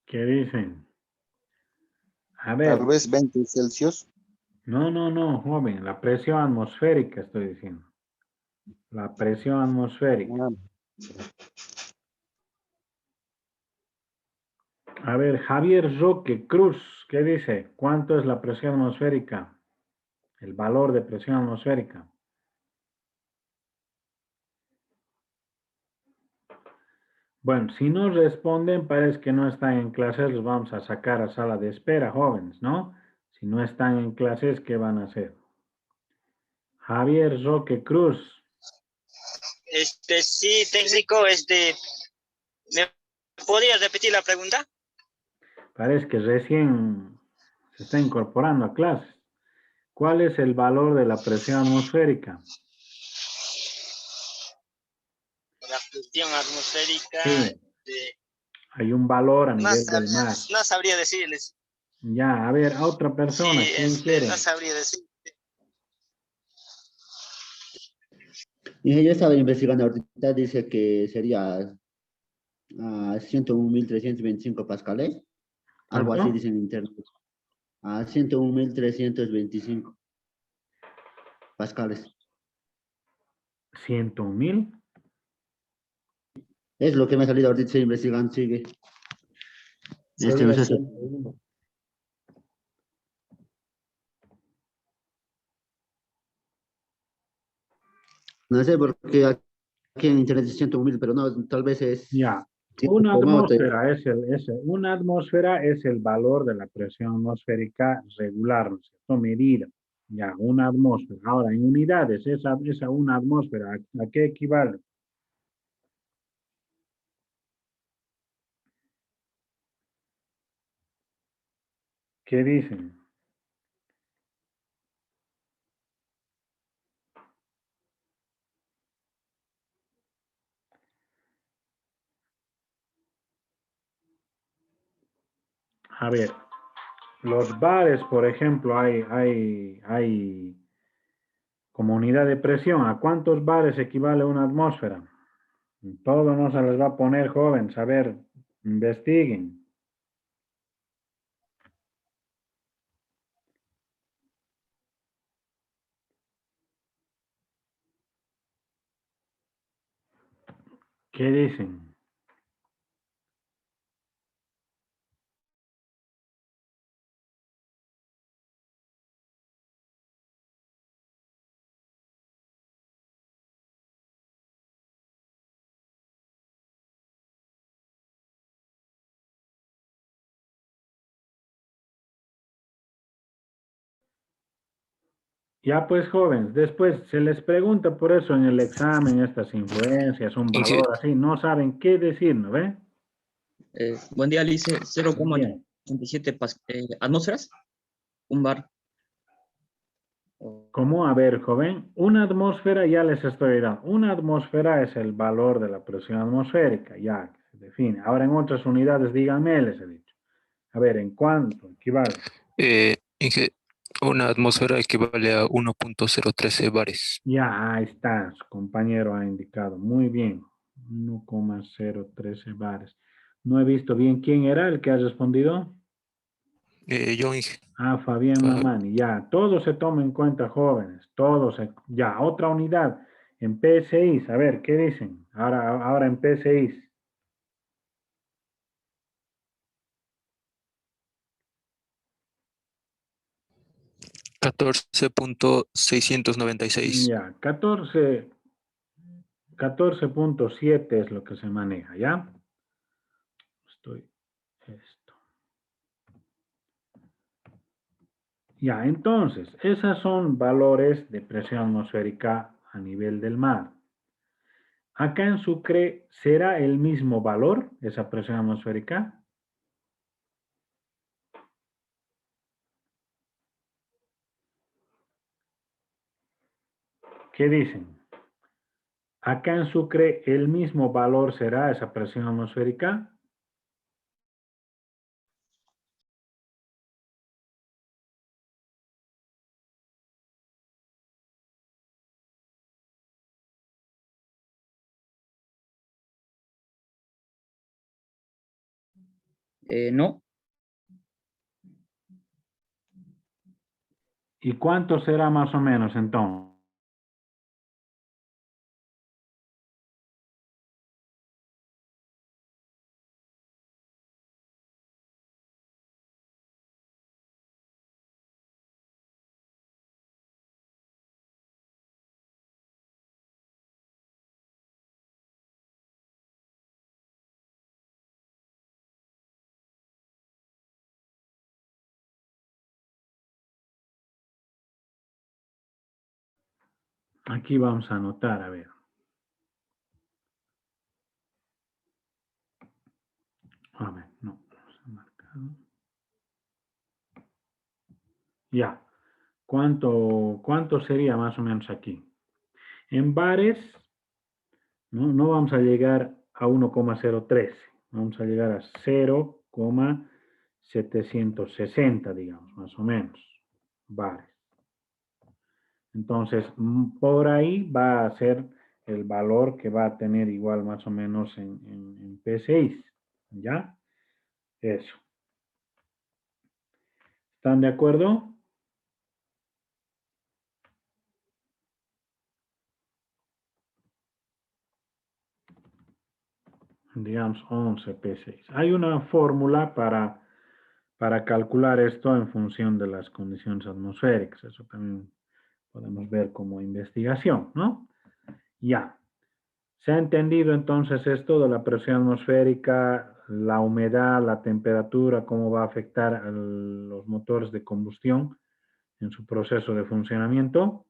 Speaker 1: ¿Qué dicen? A ver,
Speaker 3: Tal vez 20 Celsius.
Speaker 1: no, joven, la presión atmosférica estoy diciendo. La presión atmosférica.
Speaker 3: Ah,
Speaker 1: A ver, Javier Roque Cruz, ¿qué dice? ¿Cuánto es la presión atmosférica? El valor de presión atmosférica. Bueno, si no responden, parece que no están en clases, los vamos a sacar a sala de espera, jóvenes, ¿no? Si no están en clases, ¿qué van a hacer? Javier Roque Cruz.
Speaker 7: Sí, técnico, ¿me podría repetir la pregunta?
Speaker 1: Parece que recién se está incorporando a clases. ¿Cuál es el valor de la presión atmosférica?
Speaker 7: La presión atmosférica,
Speaker 1: Sí, hay un valor a
Speaker 7: no,
Speaker 1: nivel del mar.
Speaker 7: no sabría decirles.
Speaker 1: Ya, a ver, a otra persona,
Speaker 7: Sí,
Speaker 1: ¿quién quiere?
Speaker 7: no sabría decir.
Speaker 2: Y yo estaba investigando ahorita, dice que sería a 101.325 pascales. Algo así
Speaker 1: ¿Cuánto?
Speaker 2: dice en internet. A 101.325 pascales.
Speaker 1: 101.000.
Speaker 2: Es lo que me ha salido ahorita, estoy investigando, sigue.
Speaker 5: Sería
Speaker 2: No sé,
Speaker 5: 101.
Speaker 2: no sé por qué aquí en internet es 101.000, pero no, tal vez es
Speaker 1: Ya,
Speaker 2: tiempo como otro.
Speaker 1: una atmósfera es el valor de la presión atmosférica regular, ¿no es cierto? Medida. Ya, una atmósfera. Ahora, en unidades, esa una atmósfera, ¿a qué equivale? ¿Qué dicen? A ver, los bares, por ejemplo, hay como unidad de presión. ¿A cuántos bares equivale una atmósfera? Todo no se les va a poner jóvenes. A ver, investiguen. ¿Qué dicen? Ya pues jóvenes, después se les pregunta por eso en el examen estas influencias, un valor así, no saben qué decir, ¿no ve?
Speaker 8: Buen día, Lice.
Speaker 1: Bien.
Speaker 8: 0,87 atmósferas. Un bar.
Speaker 1: ¿Cómo? A ver, joven, una atmósfera ya les estoy dando. Una atmósfera es el valor de la presión atmosférica, ya que se define. Ahora en otras unidades, díganme, les he dicho. A ver, ¿en cuánto equivale?
Speaker 9: Una atmósfera equivale a 1.013 bares.
Speaker 1: Ya, ahí está, su compañero ha indicado. Muy bien, 1,013 bares. No he visto bien quién era el que ha respondido.
Speaker 9: Yo, Inge.
Speaker 1: Ah, Fabián Mamani, ya, todo se toma en cuenta, jóvenes, ya, otra unidad, en P6, a ver, ¿qué dicen? Ahora en P6,
Speaker 9: 14.696.
Speaker 1: ya, 14.7 es lo que se maneja, ¿ya? Esto. Ya, entonces, esos son valores de presión atmosférica a nivel del mar. Acá en Sucre, ¿será el mismo valor, esa presión atmosférica? ¿Qué dicen? Acá en Sucre, ¿el mismo valor será esa presión atmosférica?
Speaker 8: No.
Speaker 1: ¿Y cuánto será más o menos entonces? Aquí vamos a anotar, a ver. A ver, no. Ya. ¿Cuánto sería más o menos aquí? En bares, no vamos a llegar a 1,013. Vamos a llegar a 0,760, digamos, más o menos. Bares. Entonces, por ahí va a ser el valor que va a tener igual más o menos en P6. ¿Ya? Eso. ¿Están de acuerdo? Digamos 11 P6. Hay una fórmula para calcular esto en función de las condiciones atmosféricas. Eso también podemos ver como investigación, ¿no? Ya. ¿Se ha entendido entonces esto de la presión atmosférica, la humedad, la temperatura, cómo va a afectar a los motores de combustión en su proceso de funcionamiento?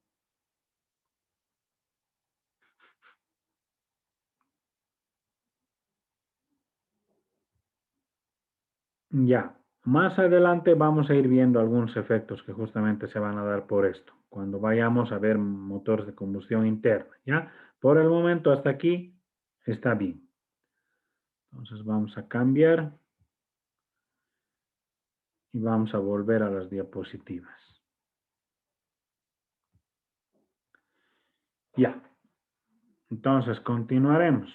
Speaker 1: Ya. Más adelante vamos a ir viendo algunos efectos que justamente se van a dar por esto, cuando vayamos a ver motores de combustión interna, ¿ya? Por el momento hasta aquí está bien. Entonces vamos a cambiar y vamos a volver a las diapositivas. Ya. Entonces continuaremos.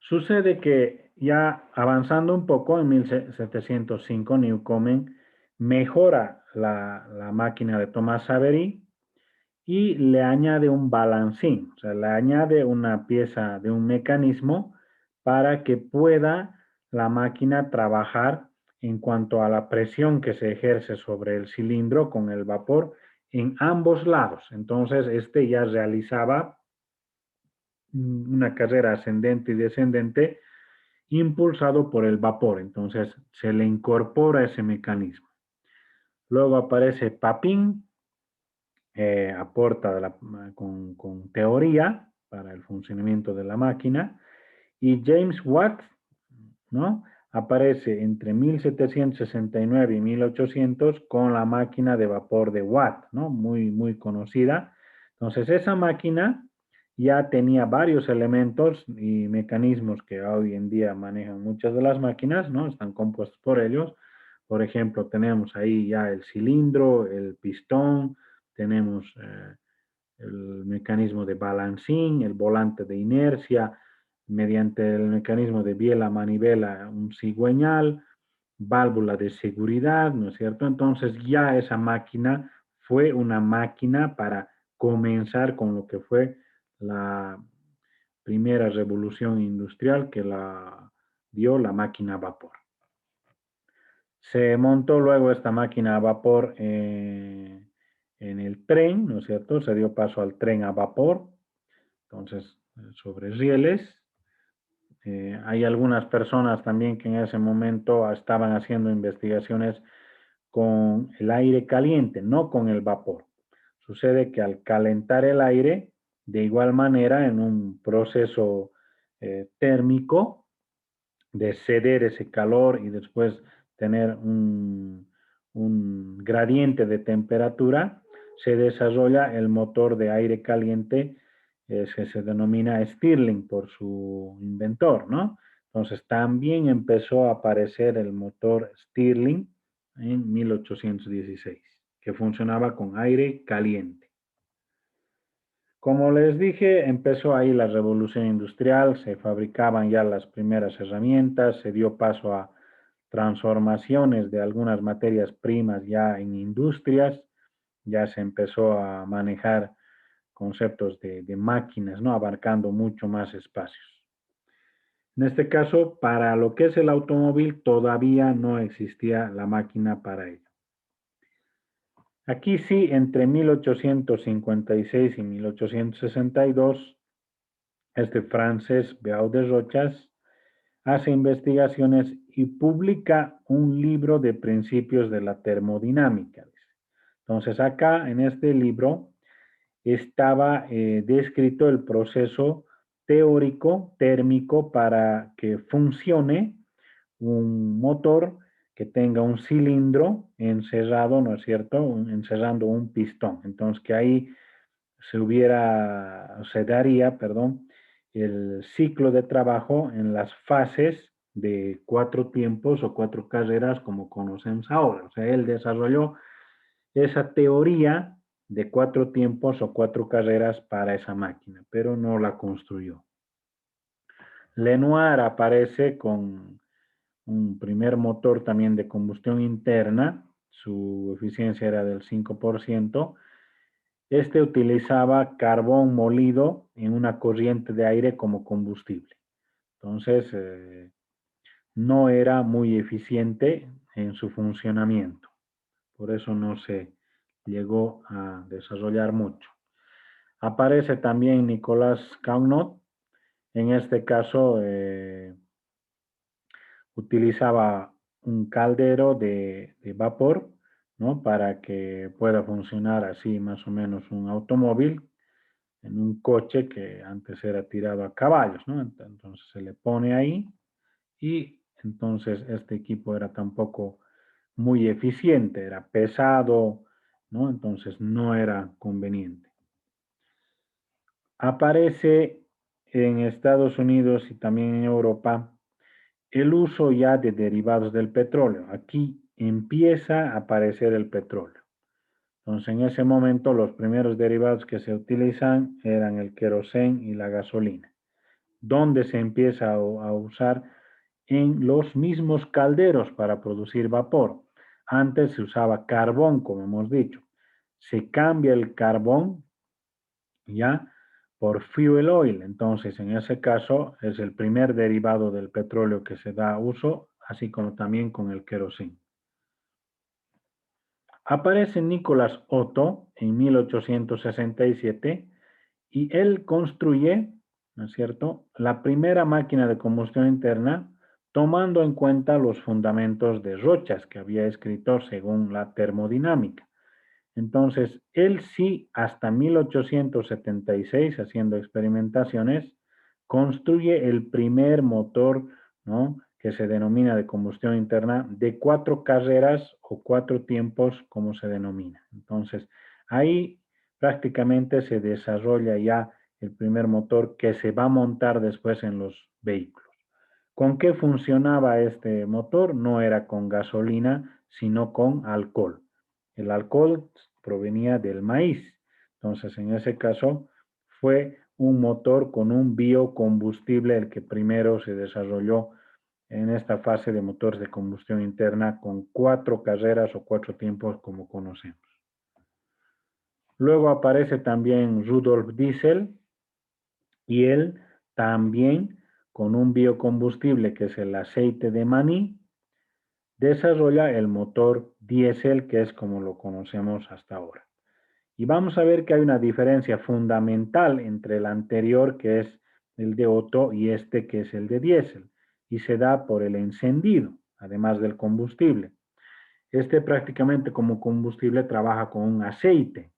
Speaker 1: Sucede que ya avanzando un poco en 1705, Newcomen mejora la máquina de Thomas Savery y le añade un balancín, o sea, le añade una pieza de un mecanismo para que pueda la máquina trabajar en cuanto a la presión que se ejerce sobre el cilindro con el vapor en ambos lados. Entonces, este ya realizaba una carrera ascendente y descendente impulsado por el vapor. Entonces, se le incorpora ese mecanismo. Luego aparece Papin, aporta con teoría para el funcionamiento de la máquina, y James Watt, ¿no? Aparece entre 1769 y 1800 con la máquina de vapor de Watt, ¿no? Muy conocida. Entonces, esa máquina ya tenía varios elementos y mecanismos que hoy en día manejan muchas de las máquinas, ¿no? Están compuestos por ellos. Por ejemplo, tenemos ahí ya el cilindro, el pistón, tenemos el mecanismo de balancín, el volante de inercia, mediante el mecanismo de biela-manivela, un cigüeñal, válvula de seguridad, ¿no es cierto? Entonces ya esa máquina fue una máquina para comenzar con lo que fue la primera revolución industrial que la dio la máquina a vapor. Se montó luego esta máquina a vapor en el tren, ¿no es cierto? Se dio paso al tren a vapor, entonces sobre rieles. Hay algunas personas también que en ese momento estaban haciendo investigaciones con el aire caliente, no con el vapor. Sucede que al calentar el aire, de igual manera, en un proceso térmico, de ceder ese calor y después tener un gradiente de temperatura, se desarrolla el motor de aire caliente que se denomina Stirling por su inventor, ¿no? Entonces también empezó a aparecer el motor Stirling en 1816, que funcionaba con aire caliente. Como les dije, empezó ahí la revolución industrial, se fabricaban ya las primeras herramientas, se dio paso a transformaciones de algunas materias primas ya en industrias, ya se empezó a manejar conceptos de máquinas, ¿no? Abarcando mucho más espacios. En este caso, para lo que es el automóvil, todavía no existía la máquina para ello. Aquí sí, entre 1856 y 1862, este francés Beau de Rochas hace investigaciones y publica un libro de principios de la termodinámica. Entonces acá en este libro estaba descrito el proceso teórico térmico para que funcione un motor que tenga un cilindro encerrado, ¿no es cierto? Encerrando un pistón. Entonces que ahí se daría, perdón, el ciclo de trabajo en las fases de 4 tiempos o 4 carreras como conocemos ahora. O sea, él desarrolló esa teoría de 4 tiempos o 4 carreras para esa máquina, pero no la construyó. Lenoir aparece con un primer motor también de combustión interna, su eficiencia era del 5%. Este utilizaba carbón molido en una corriente de aire como combustible. Entonces, no era muy eficiente en su funcionamiento. Por eso no se llegó a desarrollar mucho. Aparece también Nicolas Carnot. En este caso, utilizaba un caldero de vapor, ¿no? Para que pueda funcionar así más o menos un automóvil en un coche que antes era tirado a caballos, ¿no? Entonces se le pone ahí y entonces este equipo era tampoco muy eficiente, era pesado, ¿no? Entonces no era conveniente. Aparece en Estados Unidos y también en Europa el uso ya de derivados del petróleo. Aquí empieza a aparecer el petróleo. Entonces, en ese momento, los primeros derivados que se utilizan eran el queroseno y la gasolina. ¿Dónde se empieza a usar? En los mismos calderos para producir vapor. Antes se usaba carbón, como hemos dicho. Se cambia el carbón, ¿ya? Por fuel oil. Entonces, en ese caso, es el primer derivado del petróleo que se da uso, así como también con el queroseno. Aparece Nicolás Otto en 1867 y él construye, ¿no es cierto?, la primera máquina de combustión interna tomando en cuenta los fundamentos de Rochas que había escrito según la termodinámica. Entonces, él sí, hasta 1876, haciendo experimentaciones, construye el primer motor, ¿no?, que se denomina de combustión interna, de 4 carreras o 4 tiempos, como se denomina. Entonces, ahí prácticamente se desarrolla ya el primer motor que se va a montar después en los vehículos. ¿Con qué funcionaba este motor? No era con gasolina, sino con alcohol. El alcohol provenía del maíz. Entonces, en ese caso, fue un motor con un biocombustible el que primero se desarrolló en esta fase de motores de combustión interna con 4 carreras o 4 tiempos como conocemos. Luego aparece también Rudolf Diesel y él también con un biocombustible que es el aceite de maní desarrolla el motor diésel que es como lo conocemos hasta ahora. Y vamos a ver que hay una diferencia fundamental entre el anterior que es el de Otto y este que es el de diésel y se da por el encendido, además del combustible. Este prácticamente como combustible trabaja con un aceite.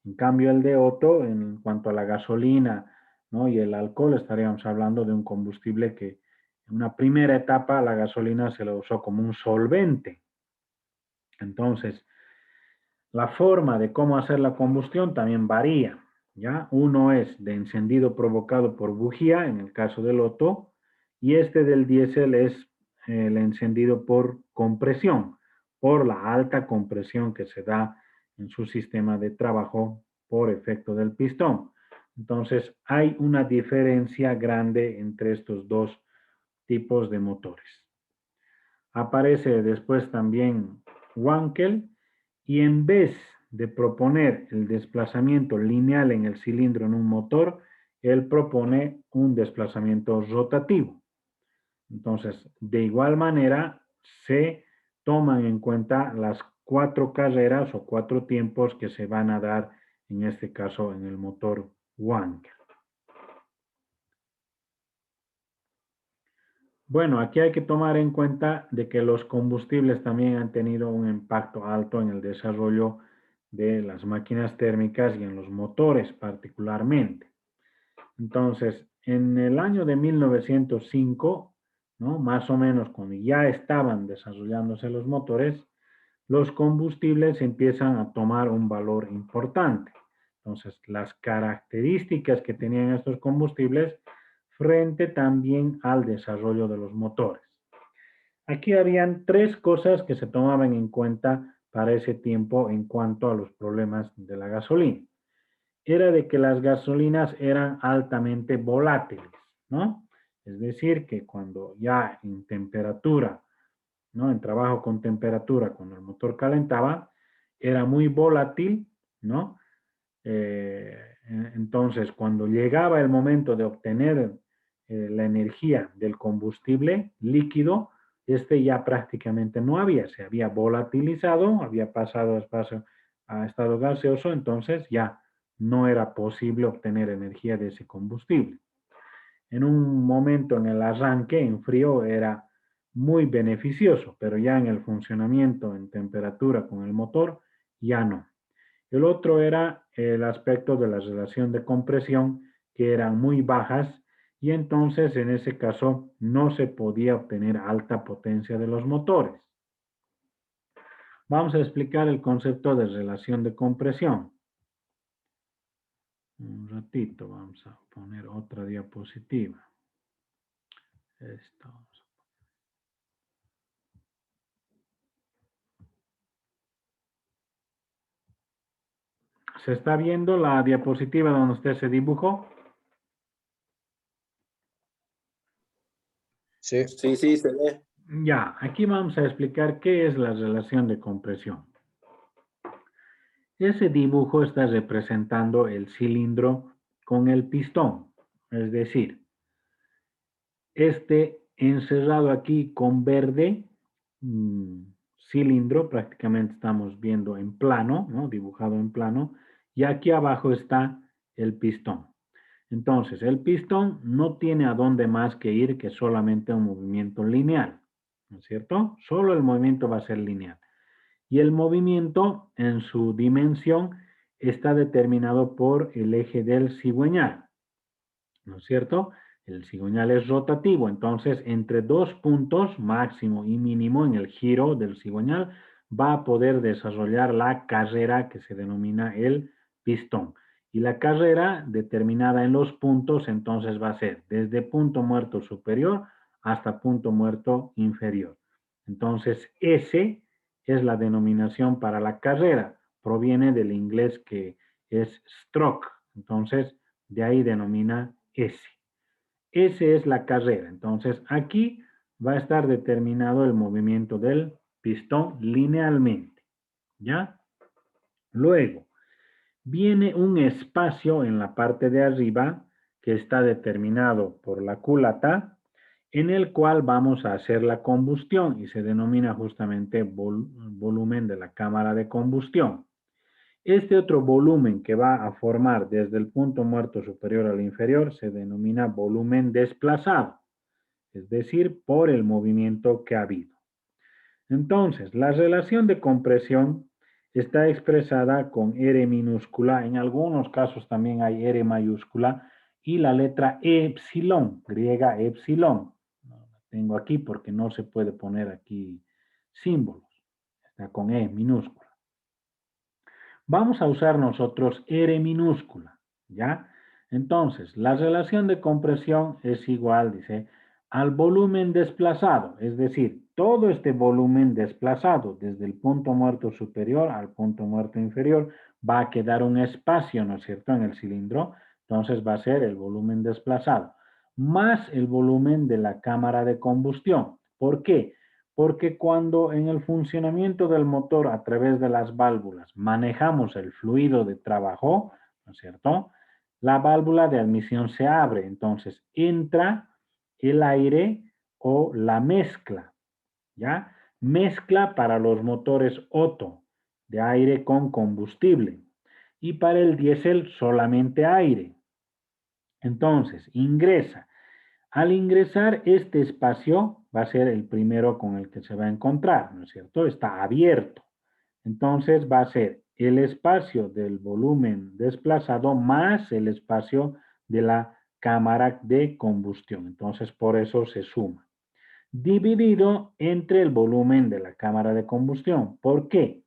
Speaker 1: En cambio el de Otto, en cuanto a la gasolina, ¿no?, y el alcohol, estaríamos hablando de un combustible que en una primera etapa la gasolina se lo usó como un solvente. Entonces, la forma de cómo hacer la combustión también varía, ¿ya? Uno es de encendido provocado por bujía, en el caso del Otto, y este del diésel es el encendido por compresión, por la alta compresión que se da en su sistema de trabajo por efecto del pistón. Entonces, hay una diferencia grande entre estos dos tipos de motores. Aparece después también Wankel, y en vez de proponer el desplazamiento lineal en el cilindro en un motor, él propone un desplazamiento rotativo. Entonces, de igual manera, se toman en cuenta las 4 carreras o 4 tiempos que se van a dar, en este caso, en el motor Wankel. Bueno, aquí hay que tomar en cuenta de que los combustibles también han tenido un impacto alto en el desarrollo de las máquinas térmicas y en los motores particularmente. Entonces, en el año de 1905, ¿no? Más o menos cuando ya estaban desarrollándose los motores, los combustibles empiezan a tomar un valor importante. Entonces, las características que tenían estos combustibles frente también al desarrollo de los motores. Aquí habían tres cosas que se tomaban en cuenta para ese tiempo en cuanto a los problemas de la gasolina. Era de que las gasolinas eran altamente volátiles, ¿no? Es decir, que cuando ya en temperatura, ¿no? En trabajo con temperatura, cuando el motor calentaba, era muy volátil, ¿no? Entonces, cuando llegaba el momento de obtener la energía del combustible líquido, este ya prácticamente no había, se había volatilizado, había pasado a estado gaseoso, entonces ya no era posible obtener energía de ese combustible. En un momento en el arranque, en frío, era muy beneficioso, pero ya en el funcionamiento en temperatura con el motor, ya no. El otro era el aspecto de la relación de compresión, que eran muy bajas, y entonces en ese caso no se podía obtener alta potencia de los motores. Vamos a explicar el concepto de relación de compresión. Un ratito, vamos a poner otra diapositiva. Esto. ¿Se está viendo la diapositiva donde usted se dibujó?
Speaker 4: Sí, se ve.
Speaker 1: Ya, aquí vamos a explicar qué es la relación de compresión. Ese dibujo está representando el cilindro con el pistón, es decir, este encerrado aquí con verde, cilindro, prácticamente estamos viendo en plano, ¿no? Dibujado en plano, y aquí abajo está el pistón. Entonces, el pistón no tiene a dónde más que ir que solamente un movimiento lineal, ¿no es cierto? Solo el movimiento va a ser lineal. Y el movimiento en su dimensión está determinado por el eje del cigüeñal, ¿no es cierto? El cigüeñal es rotativo, entonces entre dos puntos, máximo y mínimo en el giro del cigüeñal, va a poder desarrollar la carrera que se denomina el pistón. Y la carrera determinada en los puntos, entonces va a ser desde punto muerto superior hasta punto muerto inferior. Entonces, S es la denominación para la carrera. Proviene del inglés que es stroke. Entonces, de ahí denomina S. S es la carrera. Entonces, aquí va a estar determinado el movimiento del pistón linealmente. ¿Ya? Luego, viene un espacio en la parte de arriba que está determinado por la culata, en el cual vamos a hacer la combustión y se denomina justamente volumen de la cámara de combustión. Este otro volumen que va a formar desde el punto muerto superior al inferior se denomina volumen desplazado, es decir, por el movimiento que ha habido. Entonces, la relación de compresión está expresada con R minúscula, en algunos casos también hay R mayúscula, y la letra epsilon, griega epsilon. La tengo aquí porque no se puede poner aquí símbolos, está con E minúscula. Vamos a usar nosotros R minúscula, ¿ya? Entonces, la relación de compresión es igual, dice, al volumen desplazado, es decir, todo este volumen desplazado desde el punto muerto superior al punto muerto inferior va a quedar un espacio, ¿no es cierto?, en el cilindro, entonces va a ser el volumen desplazado, más el volumen de la cámara de combustión. ¿Por qué? Porque cuando en el funcionamiento del motor a través de las válvulas manejamos el fluido de trabajo, ¿no es cierto?, la válvula de admisión se abre, entonces entra el aire o la mezcla, ¿ya? Mezcla para los motores Otto, de aire con combustible, y para el diésel solamente aire. Entonces, ingresa Al ingresar este espacio va a ser el primero con el que se va a encontrar, ¿no es cierto? Está abierto. Entonces va a ser el espacio del volumen desplazado más el espacio de la cámara de combustión. Entonces por eso se suma. Dividido entre el volumen de la cámara de combustión. ¿Por qué?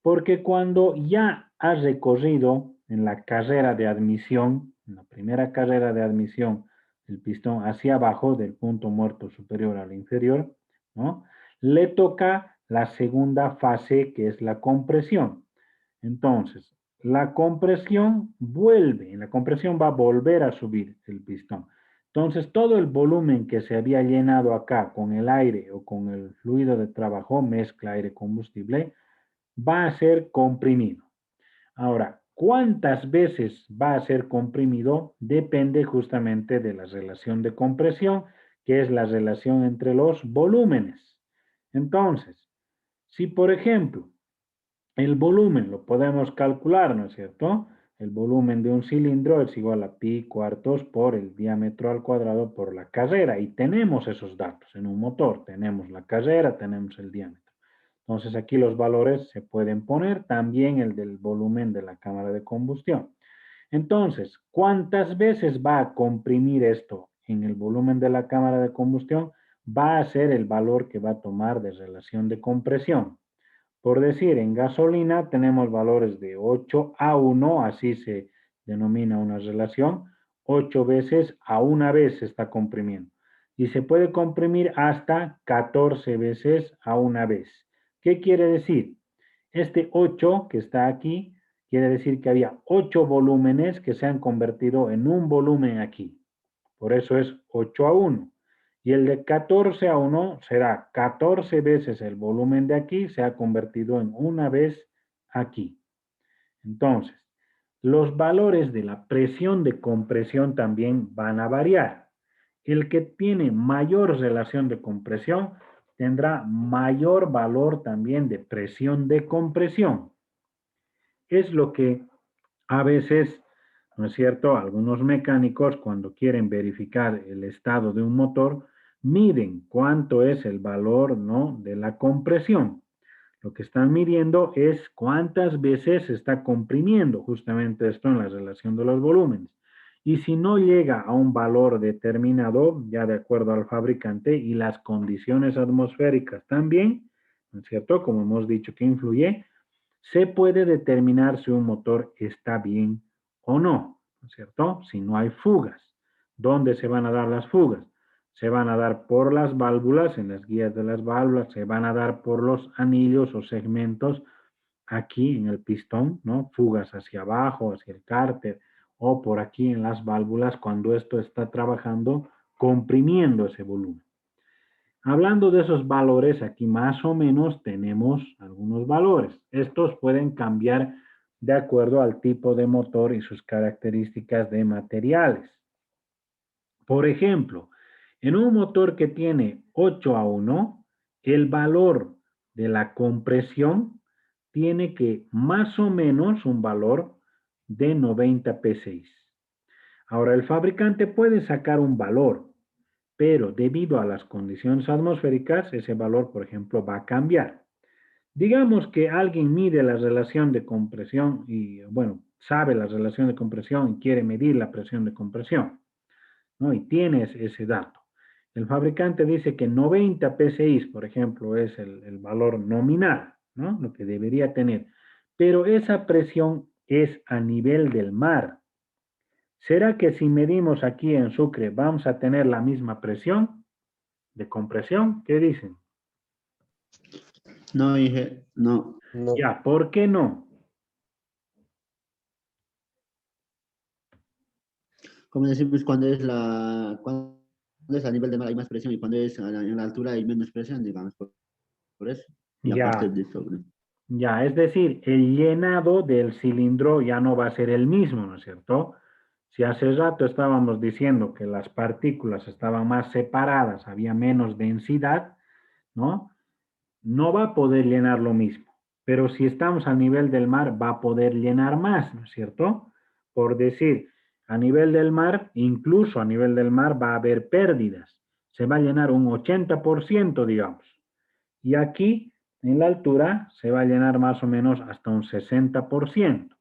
Speaker 1: Porque cuando ya has recorrido en la carrera de admisión, en la primera carrera de admisión, el pistón hacia abajo del punto muerto superior al inferior, ¿no? Le toca la segunda fase que es la compresión. Entonces, la compresión vuelve, en la compresión va a volver a subir el pistón. Entonces, todo el volumen que se había llenado acá con el aire o con el fluido de trabajo, mezcla aire-combustible, va a ser comprimido. Ahora, ¿cuántas veces va a ser comprimido? Depende justamente de la relación de compresión, que es la relación entre los volúmenes. Entonces, si por ejemplo, el volumen lo podemos calcular, ¿no es cierto? El volumen de un cilindro es igual a pi cuartos por el diámetro al cuadrado por la carrera. Y tenemos esos datos en un motor. Tenemos la carrera, tenemos el diámetro. Entonces aquí los valores se pueden poner, también el del volumen de la cámara de combustión. Entonces, ¿cuántas veces va a comprimir esto en el volumen de la cámara de combustión? Va a ser el valor que va a tomar de relación de compresión. Por decir, en gasolina tenemos valores de 8 a 1, así se denomina una relación, 8 veces a una vez se está comprimiendo. Y se puede comprimir hasta 14 veces a una vez. ¿Qué quiere decir? Este 8 que está aquí, quiere decir que había 8 volúmenes que se han convertido en un volumen aquí. Por eso es 8 a 1. Y el de 14 a 1 será 14 veces el volumen de aquí, se ha convertido en una vez aquí. Entonces, los valores de la presión de compresión también van a variar. El que tiene mayor relación de compresión tendrá mayor valor también de presión de compresión. Es lo que a veces, ¿no es cierto? Algunos mecánicos cuando quieren verificar el estado de un motor, miden cuánto es el valor, ¿no?, de la compresión. Lo que están midiendo es cuántas veces se está comprimiendo, justamente esto en la relación de los volúmenes. Y si no llega a un valor determinado, ya de acuerdo al fabricante y las condiciones atmosféricas también, ¿no es cierto? Como hemos dicho que influye, se puede determinar si un motor está bien o no, ¿no es cierto? Si no hay fugas. ¿Dónde se van a dar las fugas? Se van a dar por las válvulas, en las guías de las válvulas, se van a dar por los anillos o segmentos aquí en el pistón, ¿no? Fugas hacia abajo, hacia el cárter, o por aquí en las válvulas cuando esto está trabajando, comprimiendo ese volumen. Hablando de esos valores, aquí más o menos tenemos algunos valores. Estos pueden cambiar de acuerdo al tipo de motor y sus características de materiales. Por ejemplo, en un motor que tiene 8 a 1, el valor de la compresión tiene que más o menos un valor de 90 P6. Ahora, el fabricante puede sacar un valor, pero debido a las condiciones atmosféricas, ese valor, por ejemplo, va a cambiar. Digamos que alguien mide la relación de compresión y, bueno, sabe la relación de compresión y quiere medir la presión de compresión, ¿no? Y tienes ese dato. El fabricante dice que 90 PSI, por ejemplo, es el valor nominal, ¿no? Lo que debería tener. Pero esa presión es a nivel del mar. ¿Será que si medimos aquí en Sucre vamos a tener la misma presión de compresión? ¿Qué dicen?
Speaker 2: No, dije, no.
Speaker 4: No.
Speaker 1: Ya, ¿por qué no?
Speaker 2: Como decimos, cuando es a nivel de mar hay más presión y cuando es en la altura hay menos presión, digamos, por eso. Y aparte
Speaker 1: Ya,
Speaker 2: de eso, ¿no?
Speaker 1: ya, es decir, el llenado del cilindro ya no va a ser el mismo, ¿no es cierto? Si hace rato estábamos diciendo que las partículas estaban más separadas, había menos densidad, ¿no? No va a poder llenar lo mismo. Pero si estamos a nivel del mar, va a poder llenar más, ¿no es cierto? Por decir, A nivel del mar, incluso a nivel del mar va a haber pérdidas. Se va a llenar un 80%, digamos. Y aquí, en la altura, se va a llenar más o menos hasta un 60%.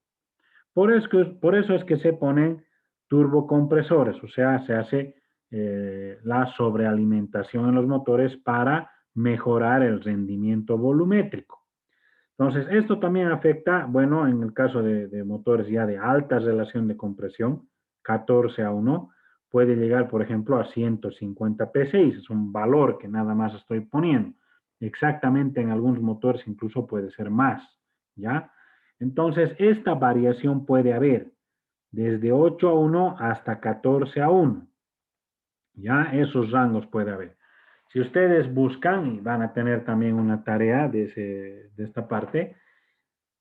Speaker 1: Por eso es que se ponen turbocompresores, o sea, se hace la sobrealimentación en los motores para mejorar el rendimiento volumétrico. Entonces, esto también afecta, bueno, en el caso de motores ya de alta relación de compresión, 14:1, puede llegar, por ejemplo, a 150 PSI, es un valor que nada más estoy poniendo. Exactamente en algunos motores incluso puede ser más, ¿ya? Entonces, esta variación puede haber desde 8:1 hasta 14:1. Ya esos rangos puede haber. Si ustedes buscan, y van a tener también una tarea de esta parte,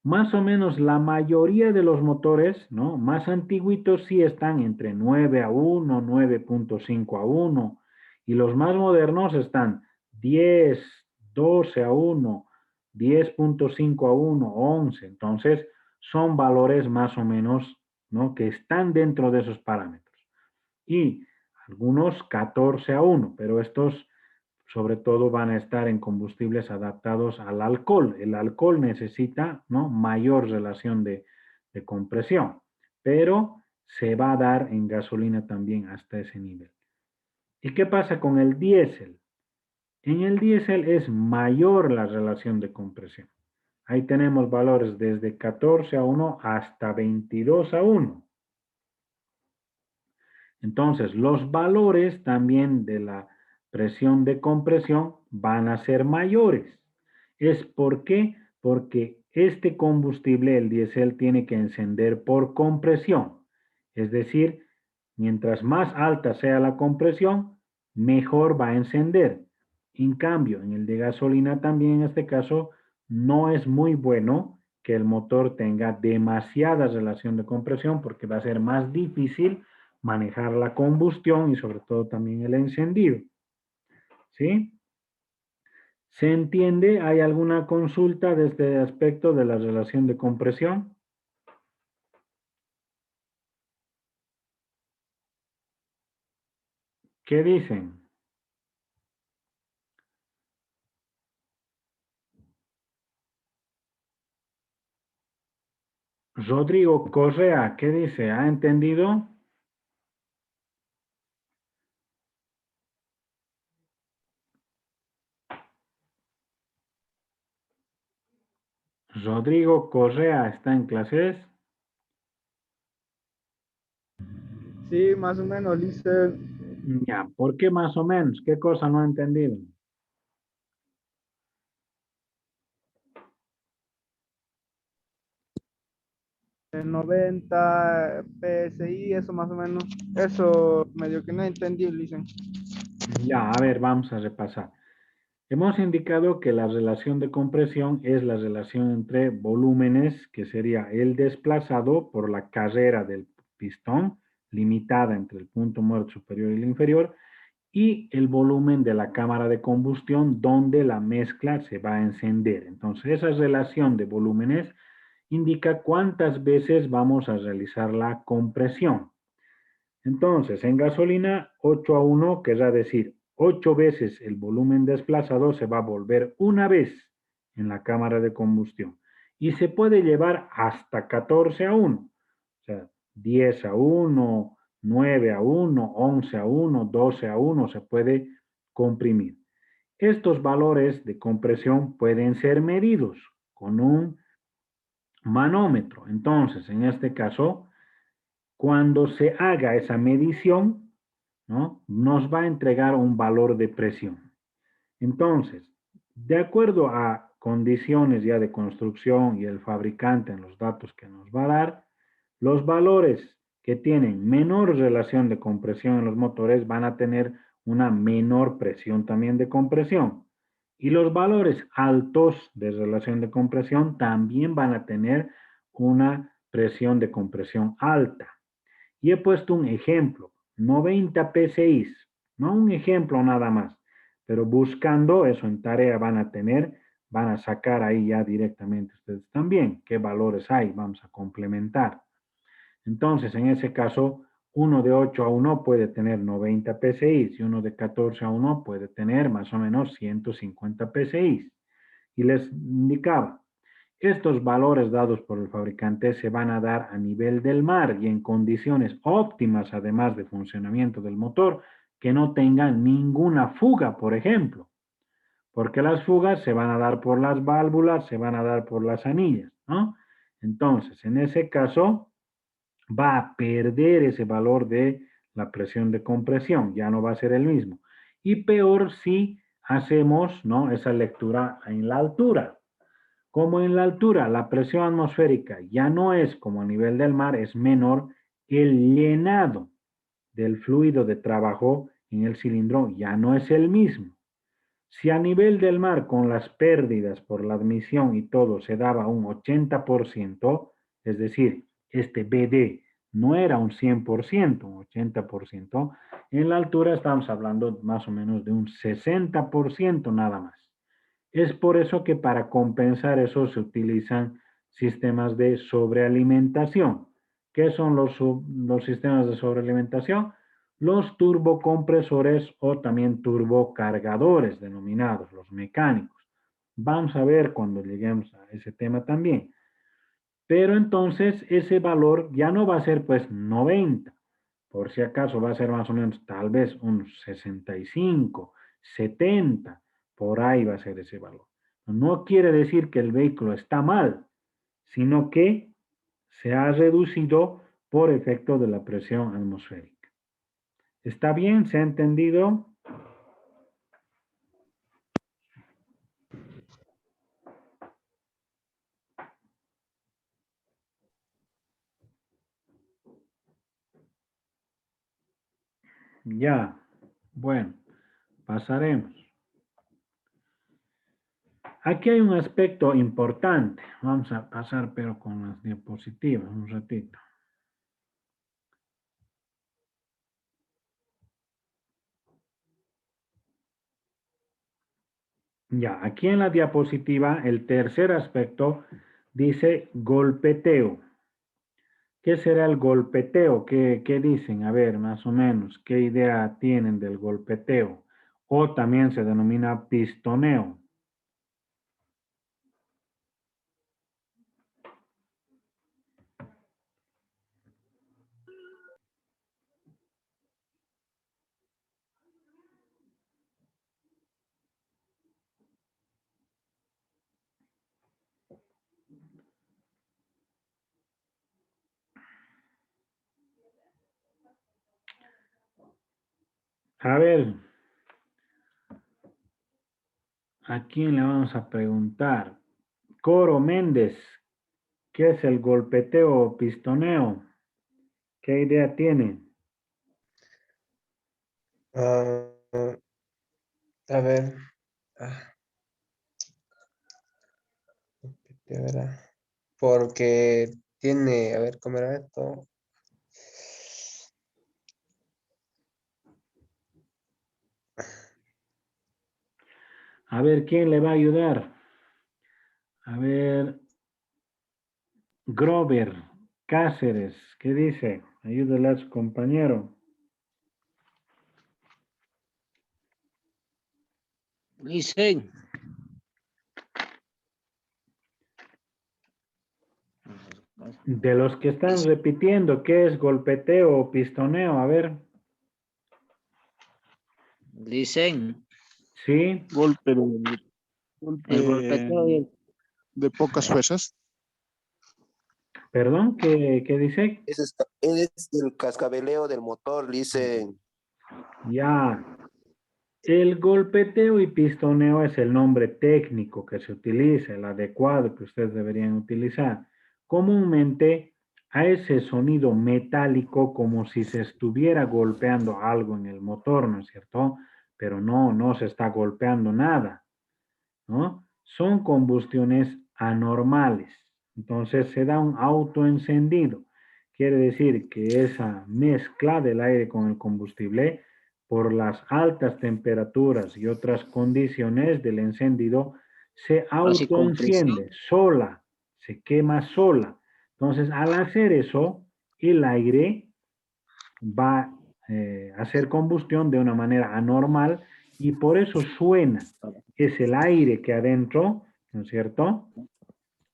Speaker 1: más o menos la mayoría de los motores, ¿no?, más antiguitos sí están entre 9:1, 9.5:1, y los más modernos están 10, 12:1, 10.5:1, 11. Entonces, son valores más o menos, ¿no?, que están dentro de esos parámetros. Y algunos 14:1, pero estos sobre todo van a estar en combustibles adaptados al alcohol. El alcohol necesita, ¿no?, mayor relación de compresión, pero se va a dar en gasolina también hasta ese nivel. ¿Y qué pasa con el diésel? En el diésel es mayor la relación de compresión. Ahí tenemos valores desde 14:1 hasta 22:1. Entonces, los valores también de la presión de compresión van a ser mayores. ¿Por qué? Porque este combustible, el diésel, tiene que encender por compresión. Es decir, mientras más alta sea la compresión, mejor va a encender. En cambio, en el de gasolina también en este caso, no es muy bueno que el motor tenga demasiada relación de compresión porque va a ser más difícil manejar la combustión y sobre todo también el encendido. ¿Sí? ¿Se entiende? ¿Hay alguna consulta de este aspecto de la relación de compresión? ¿Qué dicen? Rodrigo Correa, ¿qué dice? ¿Ha entendido? Rodrigo Correa, ¿está en clases?
Speaker 5: Sí, más o menos, dice
Speaker 1: Ya, ¿por qué más o menos? ¿Qué cosa no ha entendido?
Speaker 5: el 90 PSI, eso más o menos. Eso medio que no entendí, dicen.
Speaker 1: Ya, a ver, vamos a repasar. Hemos indicado que la relación de compresión es la relación entre volúmenes, que sería el desplazado por la carrera del pistón, limitada entre el punto muerto superior y el inferior, y el volumen de la cámara de combustión donde la mezcla se va a encender. Entonces, esa relación de volúmenes indica cuántas veces vamos a realizar la compresión. Entonces, en gasolina, 8:1 querrá decir 8 veces el volumen desplazado se va a volver una vez en la cámara de combustión. Y se puede llevar hasta 14:1. O sea, 10:1, 9:1, 11:1, 12:1 se puede comprimir. Estos valores de compresión pueden ser medidos con un manómetro. Entonces, en este caso, cuando se haga esa medición, ¿no?, nos va a entregar un valor de presión. Entonces, de acuerdo a condiciones ya de construcción y el fabricante en los datos que nos va a dar, los valores que tienen menor relación de compresión en los motores van a tener una menor presión también de compresión. Y los valores altos de relación de compresión también van a tener una presión de compresión alta. Y he puesto un ejemplo, 90 PSI, no un ejemplo nada más, pero buscando eso en tarea van a sacar ahí ya directamente ustedes también qué valores hay, vamos a complementar. Entonces, en ese caso, Uno de 8 a 1 puede tener 90 PSI y uno de 14 a 1 puede tener más o menos 150 PSI. Y les indicaba, estos valores dados por el fabricante se van a dar a nivel del mar y en condiciones óptimas, además de funcionamiento del motor, que no tengan ninguna fuga, por ejemplo. Porque las fugas se van a dar por las válvulas, se van a dar por las anillas, ¿no? Entonces, en ese caso, va a perder ese valor de la presión de compresión, ya no va a ser el mismo. Y peor si hacemos, ¿no?, esa lectura en la altura. Como en la altura la presión atmosférica ya no es como a nivel del mar, es menor, el llenado del fluido de trabajo en el cilindro ya no es el mismo. Si a nivel del mar con las pérdidas por la admisión y todo se daba un 80%, es decir, este BD no era un 100%, un 80%, en la altura estamos hablando más o menos de un 60% nada más. Es por eso que para compensar eso se utilizan sistemas de sobrealimentación. ¿Qué son los sistemas de sobrealimentación? Los turbocompresores o también turbocargadores denominados, los mecánicos. Vamos a ver cuando lleguemos a ese tema también. Pero entonces ese valor ya no va a ser pues 90. Por si acaso va a ser más o menos tal vez un 65, 70. Por ahí va a ser ese valor. No quiere decir que el vehículo está mal, sino que se ha reducido por efecto de la presión atmosférica. ¿Está bien? ¿Se ha entendido? Ya. Bueno, pasaremos. Aquí hay un aspecto importante. Vamos a pasar pero con las diapositivas un ratito. Ya, aquí en la diapositiva, el tercer aspecto dice golpeteo. ¿Qué será el golpeteo? ¿Qué dicen? A ver, más o menos, ¿qué idea tienen del golpeteo? O también se denomina pistoneo. A ver, ¿a quién le vamos a preguntar? Coro Méndez, ¿qué es el golpeteo o pistoneo? ¿Qué idea tiene?
Speaker 4: A ver. De verdad. Porque tiene, a ver, ¿cómo era esto?
Speaker 1: A ver, ¿quién le va a ayudar? A ver, Grover Cáceres, ¿qué dice? Ayúdale a su compañero.
Speaker 10: Dicen,
Speaker 1: De los que están repitiendo, ¿qué es golpeteo o pistoneo? A ver,
Speaker 10: dicen,
Speaker 1: ¿sí?
Speaker 11: Golpe
Speaker 10: el golpeteo y el
Speaker 11: de pocas fuerzas.
Speaker 1: Perdón, ¿qué dice?
Speaker 4: Es el cascabeleo del motor, dicen.
Speaker 1: Ya. El golpeteo y pistoneo es el nombre técnico que se utiliza, el adecuado que ustedes deberían utilizar. Comúnmente a ese sonido metálico como si se estuviera golpeando algo en el motor, ¿no es cierto? Pero no se está golpeando nada, ¿no? Son combustiones anormales. Entonces se da un autoencendido. Quiere decir que esa mezcla del aire con el combustible por las altas temperaturas y otras condiciones del encendido, se
Speaker 10: hace compresión.
Speaker 1: autoenciende sola, se quema sola. Entonces, al hacer eso, el aire va a hacer combustión de una manera anormal y por eso suena. Es el aire que adentro, ¿no es cierto?,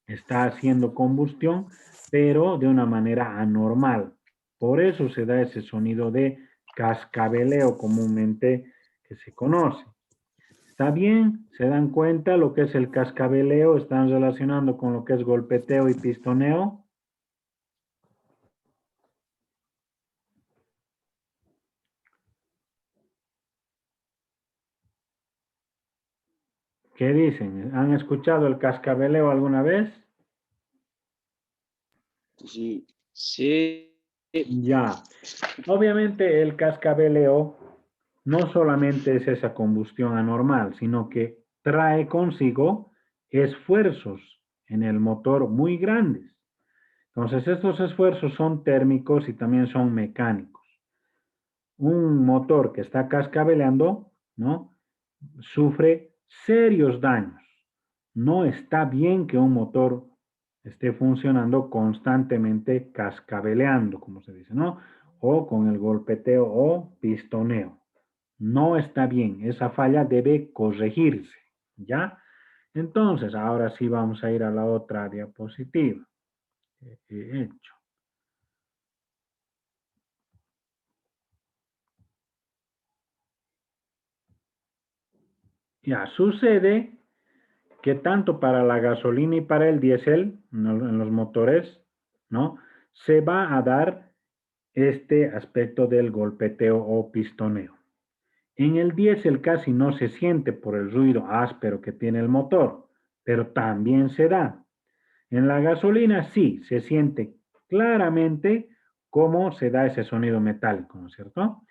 Speaker 1: está haciendo combustión, pero de una manera anormal. Por eso se da ese sonido de cascabeleo comúnmente que se conoce. ¿Está bien? ¿Se dan cuenta lo que es el cascabeleo? ¿Están relacionando con lo que es golpeteo y pistoneo? ¿Qué dicen? ¿Han escuchado el cascabeleo alguna vez?
Speaker 3: Sí.
Speaker 10: Sí.
Speaker 1: Ya. Obviamente el cascabeleo no solamente es esa combustión anormal, sino que trae consigo esfuerzos en el motor muy grandes. Entonces, estos esfuerzos son térmicos y también son mecánicos. Un motor que está cascabeleando, ¿no?, sufre serios daños. No está bien que un motor esté funcionando constantemente cascabeleando, como se dice, ¿no? O con el golpeteo o pistoneo. No está bien. Esa falla debe corregirse, ¿ya? Entonces, ahora sí vamos a ir a la otra diapositiva que he hecho. Ya, sucede que tanto para la gasolina y para el diésel, en los motores, ¿no?, se va a dar este aspecto del golpeteo o pistoneo. En el diésel casi no se siente por el ruido áspero que tiene el motor, pero también se da. En la gasolina sí, se siente claramente cómo se da ese sonido metálico, ¿no es cierto?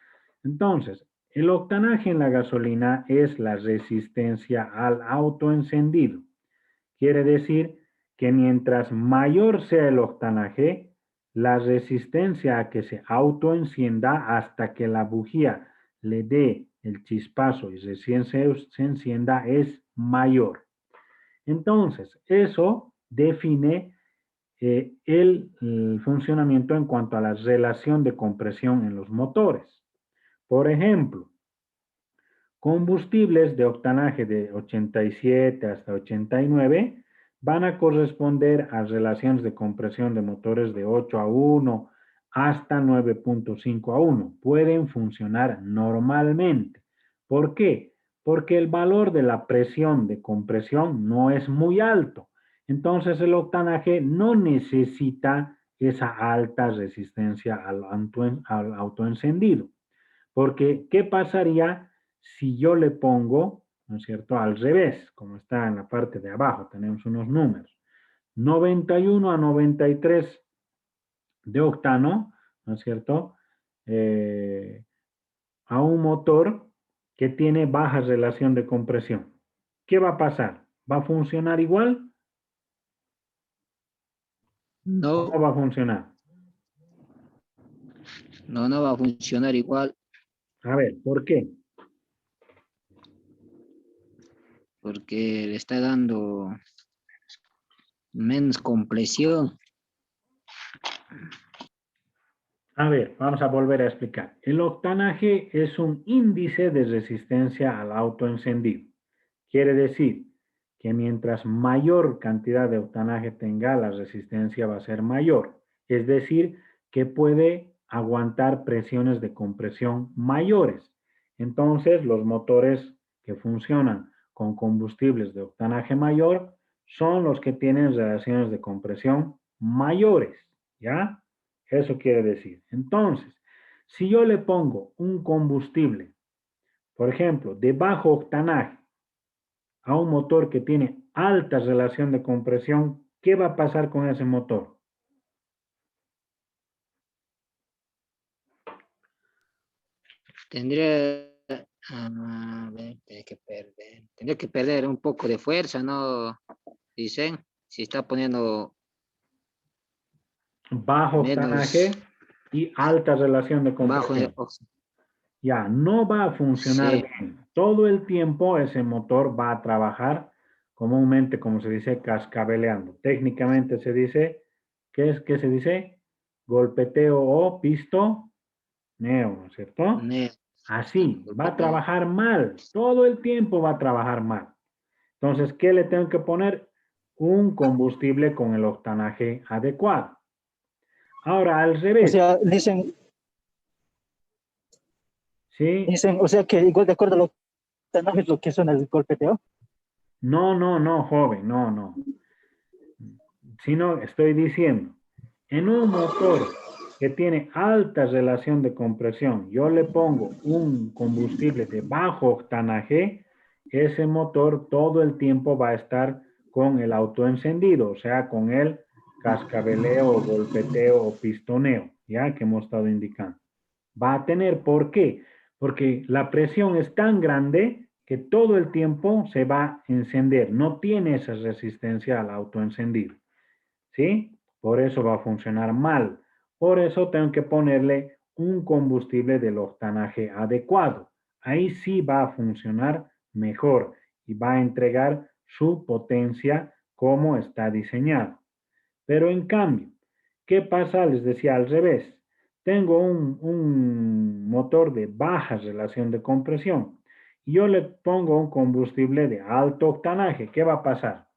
Speaker 1: Entonces, el octanaje en la gasolina es la resistencia al autoencendido. Quiere decir que mientras mayor sea el octanaje, la resistencia a que se autoencienda hasta que la bujía le dé el chispazo y recién se encienda es mayor. Entonces, eso define el funcionamiento en cuanto a la relación de compresión en los motores. Por ejemplo, combustibles de octanaje de 87 hasta 89 van a corresponder a relaciones de compresión de motores de 8 a 1 hasta 9.5 a 1. Pueden funcionar normalmente. ¿Por qué? Porque el valor de la presión de compresión no es muy alto. Entonces el octanaje no necesita esa alta resistencia al autoencendido. Porque, ¿qué pasaría si yo le pongo, ¿no es cierto?, al revés, como está en la parte de abajo, tenemos unos números, 91 a 93 de octano, ¿no es cierto?, a un motor que tiene baja relación de compresión. ¿Qué va a pasar? ¿Va a funcionar igual?
Speaker 10: No.
Speaker 1: ¿Cómo va a funcionar?
Speaker 10: No, no va a funcionar igual.
Speaker 1: A ver, ¿por qué?
Speaker 10: Porque le está dando menos compresión.
Speaker 1: A ver, vamos a volver a explicar. El octanaje es un índice de resistencia al autoencendido. Quiere decir que mientras mayor cantidad de octanaje tenga, la resistencia va a ser mayor. Es decir, que puede aguantar presiones de compresión mayores. Entonces, los motores que funcionan con combustibles de octanaje mayor son los que tienen relaciones de compresión mayores, ¿ya? Eso quiere decir. Entonces, si yo le pongo un combustible, por ejemplo, de bajo octanaje, a un motor que tiene alta relación de compresión, ¿qué va a pasar con ese motor?
Speaker 10: Tendría, tendría que perder un poco de fuerza, ¿no? Dicen, si está poniendo
Speaker 1: Bajo octanaje
Speaker 10: menos
Speaker 1: y alta relación de
Speaker 10: bajo.
Speaker 1: compresión. Ya, no va a funcionar
Speaker 10: Sí.
Speaker 1: bien. Todo el tiempo ese motor va a trabajar comúnmente, como se dice, cascabeleando. Técnicamente se dice, ¿qué es que se dice? Golpeteo o pisto. Neo, ¿no es cierto?
Speaker 10: Neo.
Speaker 1: Así, va a trabajar mal, todo el tiempo va a trabajar mal. Entonces, ¿qué le tengo que poner? Un combustible con el octanaje adecuado. Ahora, al
Speaker 6: O
Speaker 1: revés,
Speaker 6: sea, dicen,
Speaker 1: ¿sí?
Speaker 6: o sea que igual de acuerdo a lo que es lo que son el golpeteo.
Speaker 1: No, joven, no. Sino estoy diciendo, en un motor que tiene alta relación de compresión, yo le pongo un combustible de bajo octanaje, ese motor todo el tiempo va a estar con el autoencendido, o sea, con el cascabeleo, golpeteo o pistoneo, ya que hemos estado indicando. Va a tener, ¿por qué? Porque la presión es tan grande que todo el tiempo se va a encender, no tiene esa resistencia al autoencendido. ¿Sí? Por eso va a funcionar mal. Por eso tengo que ponerle un combustible del octanaje adecuado. Ahí sí va a funcionar mejor y va a entregar su potencia como está diseñado. Pero en cambio, ¿qué pasa? Les decía al revés. Tengo un motor de baja relación de compresión y yo le pongo un combustible de alto octanaje. ¿Qué va a pasar?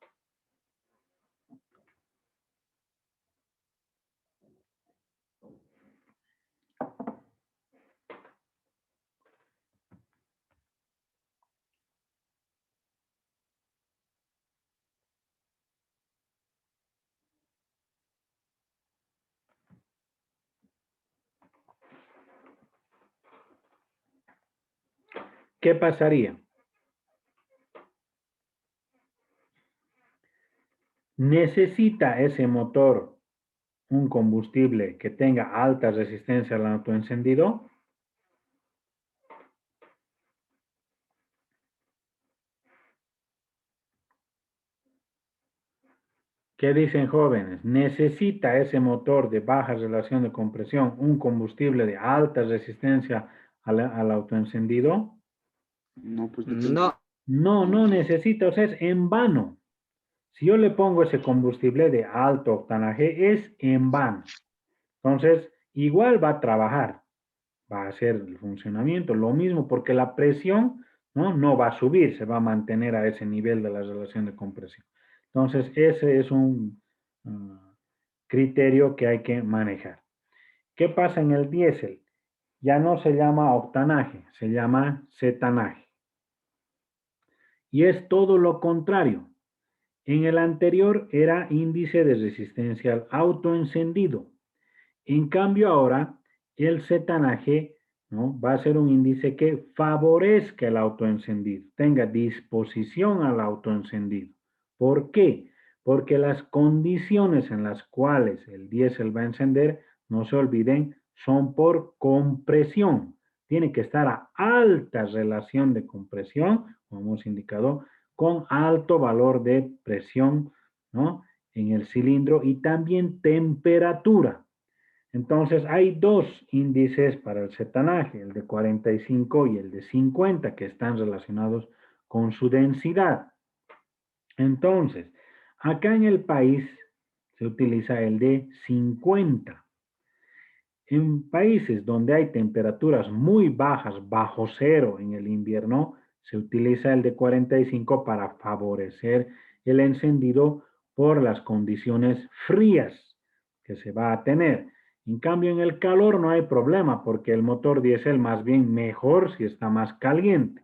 Speaker 1: ¿Qué pasaría? ¿Necesita ese motor un combustible que tenga alta resistencia al autoencendido? ¿Qué dicen jóvenes? ¿Necesita ese motor de baja relación de compresión un combustible de alta resistencia al autoencendido?
Speaker 3: No, pues
Speaker 10: No.
Speaker 1: No necesita, o sea, es en vano. Si yo le pongo ese combustible de alto octanaje, es en vano. Entonces, igual va a trabajar, va a hacer el funcionamiento, lo mismo, porque la presión no va a subir, se va a mantener a ese nivel de la relación de compresión. Entonces, ese es un criterio que hay que manejar. ¿Qué pasa en el diésel? Ya no se llama octanaje, se llama cetanaje. Y es todo lo contrario. En el anterior era índice de resistencia al autoencendido. En cambio ahora, el cetanaje, ¿no?, va a ser un índice que favorezca el autoencendido, tenga disposición al autoencendido. ¿Por qué? Porque las condiciones en las cuales el diésel va a encender, no se olviden, son por compresión. Tiene que estar a alta relación de compresión, como hemos indicado, con alto valor de presión, ¿no?, en el cilindro y también temperatura. Entonces, hay dos índices para el cetanaje, el de 45 y el de 50, que están relacionados con su densidad. Entonces, acá en el país se utiliza el de 50. En países donde hay temperaturas muy bajas, bajo cero en el invierno, se utiliza el de 45 para favorecer el encendido por las condiciones frías que se va a tener. En cambio, en el calor no hay problema porque el motor diésel más bien mejor si está más caliente.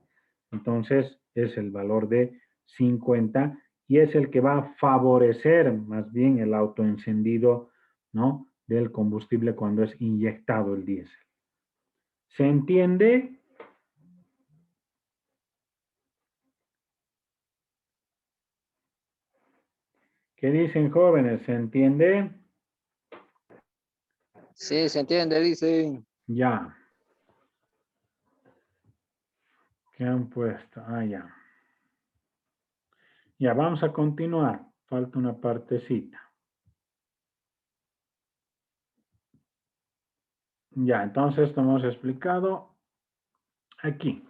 Speaker 1: Entonces, es el valor de 50 y es el que va a favorecer más bien el autoencendido, ¿no?, del combustible cuando es inyectado el diésel. ¿Se entiende? ¿Qué dicen jóvenes? ¿Se entiende?
Speaker 10: Sí, se entiende, dice.
Speaker 1: Ya. ¿Qué han puesto? Ya. Ya, vamos a continuar. Falta una partecita. Ya, entonces esto hemos explicado aquí.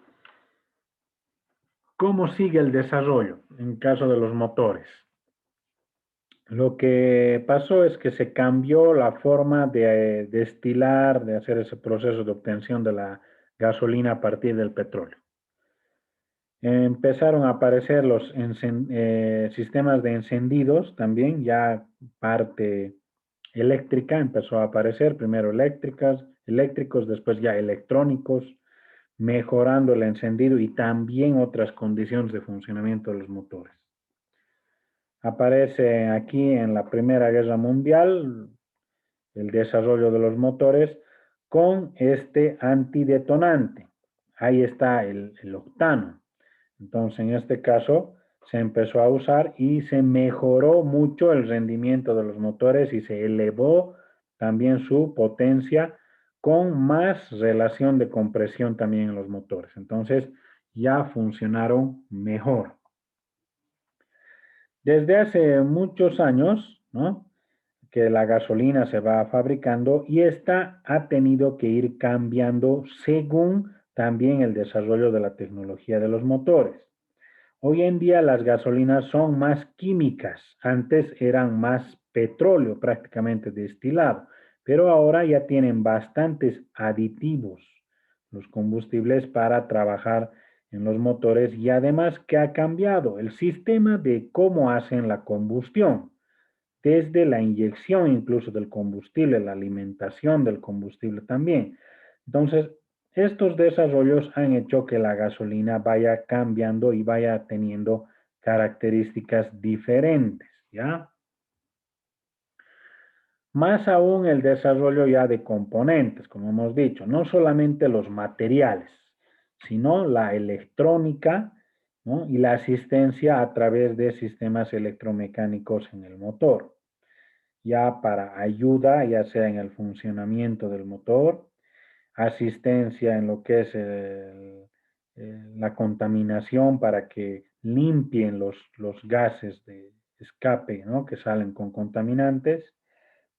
Speaker 1: ¿Cómo sigue el desarrollo en caso de los motores? Lo que pasó es que se cambió la forma de destilar, de hacer ese proceso de obtención de la gasolina a partir del petróleo. Empezaron a aparecer los sistemas de encendidos también, ya parte eléctrica empezó a aparecer, primero eléctricos, después ya electrónicos, mejorando el encendido y también otras condiciones de funcionamiento de los motores. Aparece aquí en la Primera Guerra Mundial el desarrollo de los motores con este antidetonante. Ahí está el octano. Entonces, en este caso, se empezó a usar y se mejoró mucho el rendimiento de los motores y se elevó también su potencia con más relación de compresión también en los motores. Entonces, ya funcionaron mejor. Desde hace muchos años, ¿no?, que la gasolina se va fabricando y esta ha tenido que ir cambiando según también el desarrollo de la tecnología de los motores. Hoy en día las gasolinas son más químicas, antes eran más petróleo prácticamente destilado, pero ahora ya tienen bastantes aditivos los combustibles para trabajar en los motores y además que ha cambiado el sistema de cómo hacen la combustión, desde la inyección incluso del combustible, la alimentación del combustible también. Entonces, estos desarrollos han hecho que la gasolina vaya cambiando y vaya teniendo características diferentes, ¿ya? Más aún el desarrollo ya de componentes, como hemos dicho, no solamente los materiales, sino la electrónica, ¿no?, y la asistencia a través de sistemas electromecánicos en el motor, ya para ayuda, ya sea en el funcionamiento del motor, asistencia en lo que es la contaminación para que limpien los gases de escape, ¿no?, que salen con contaminantes.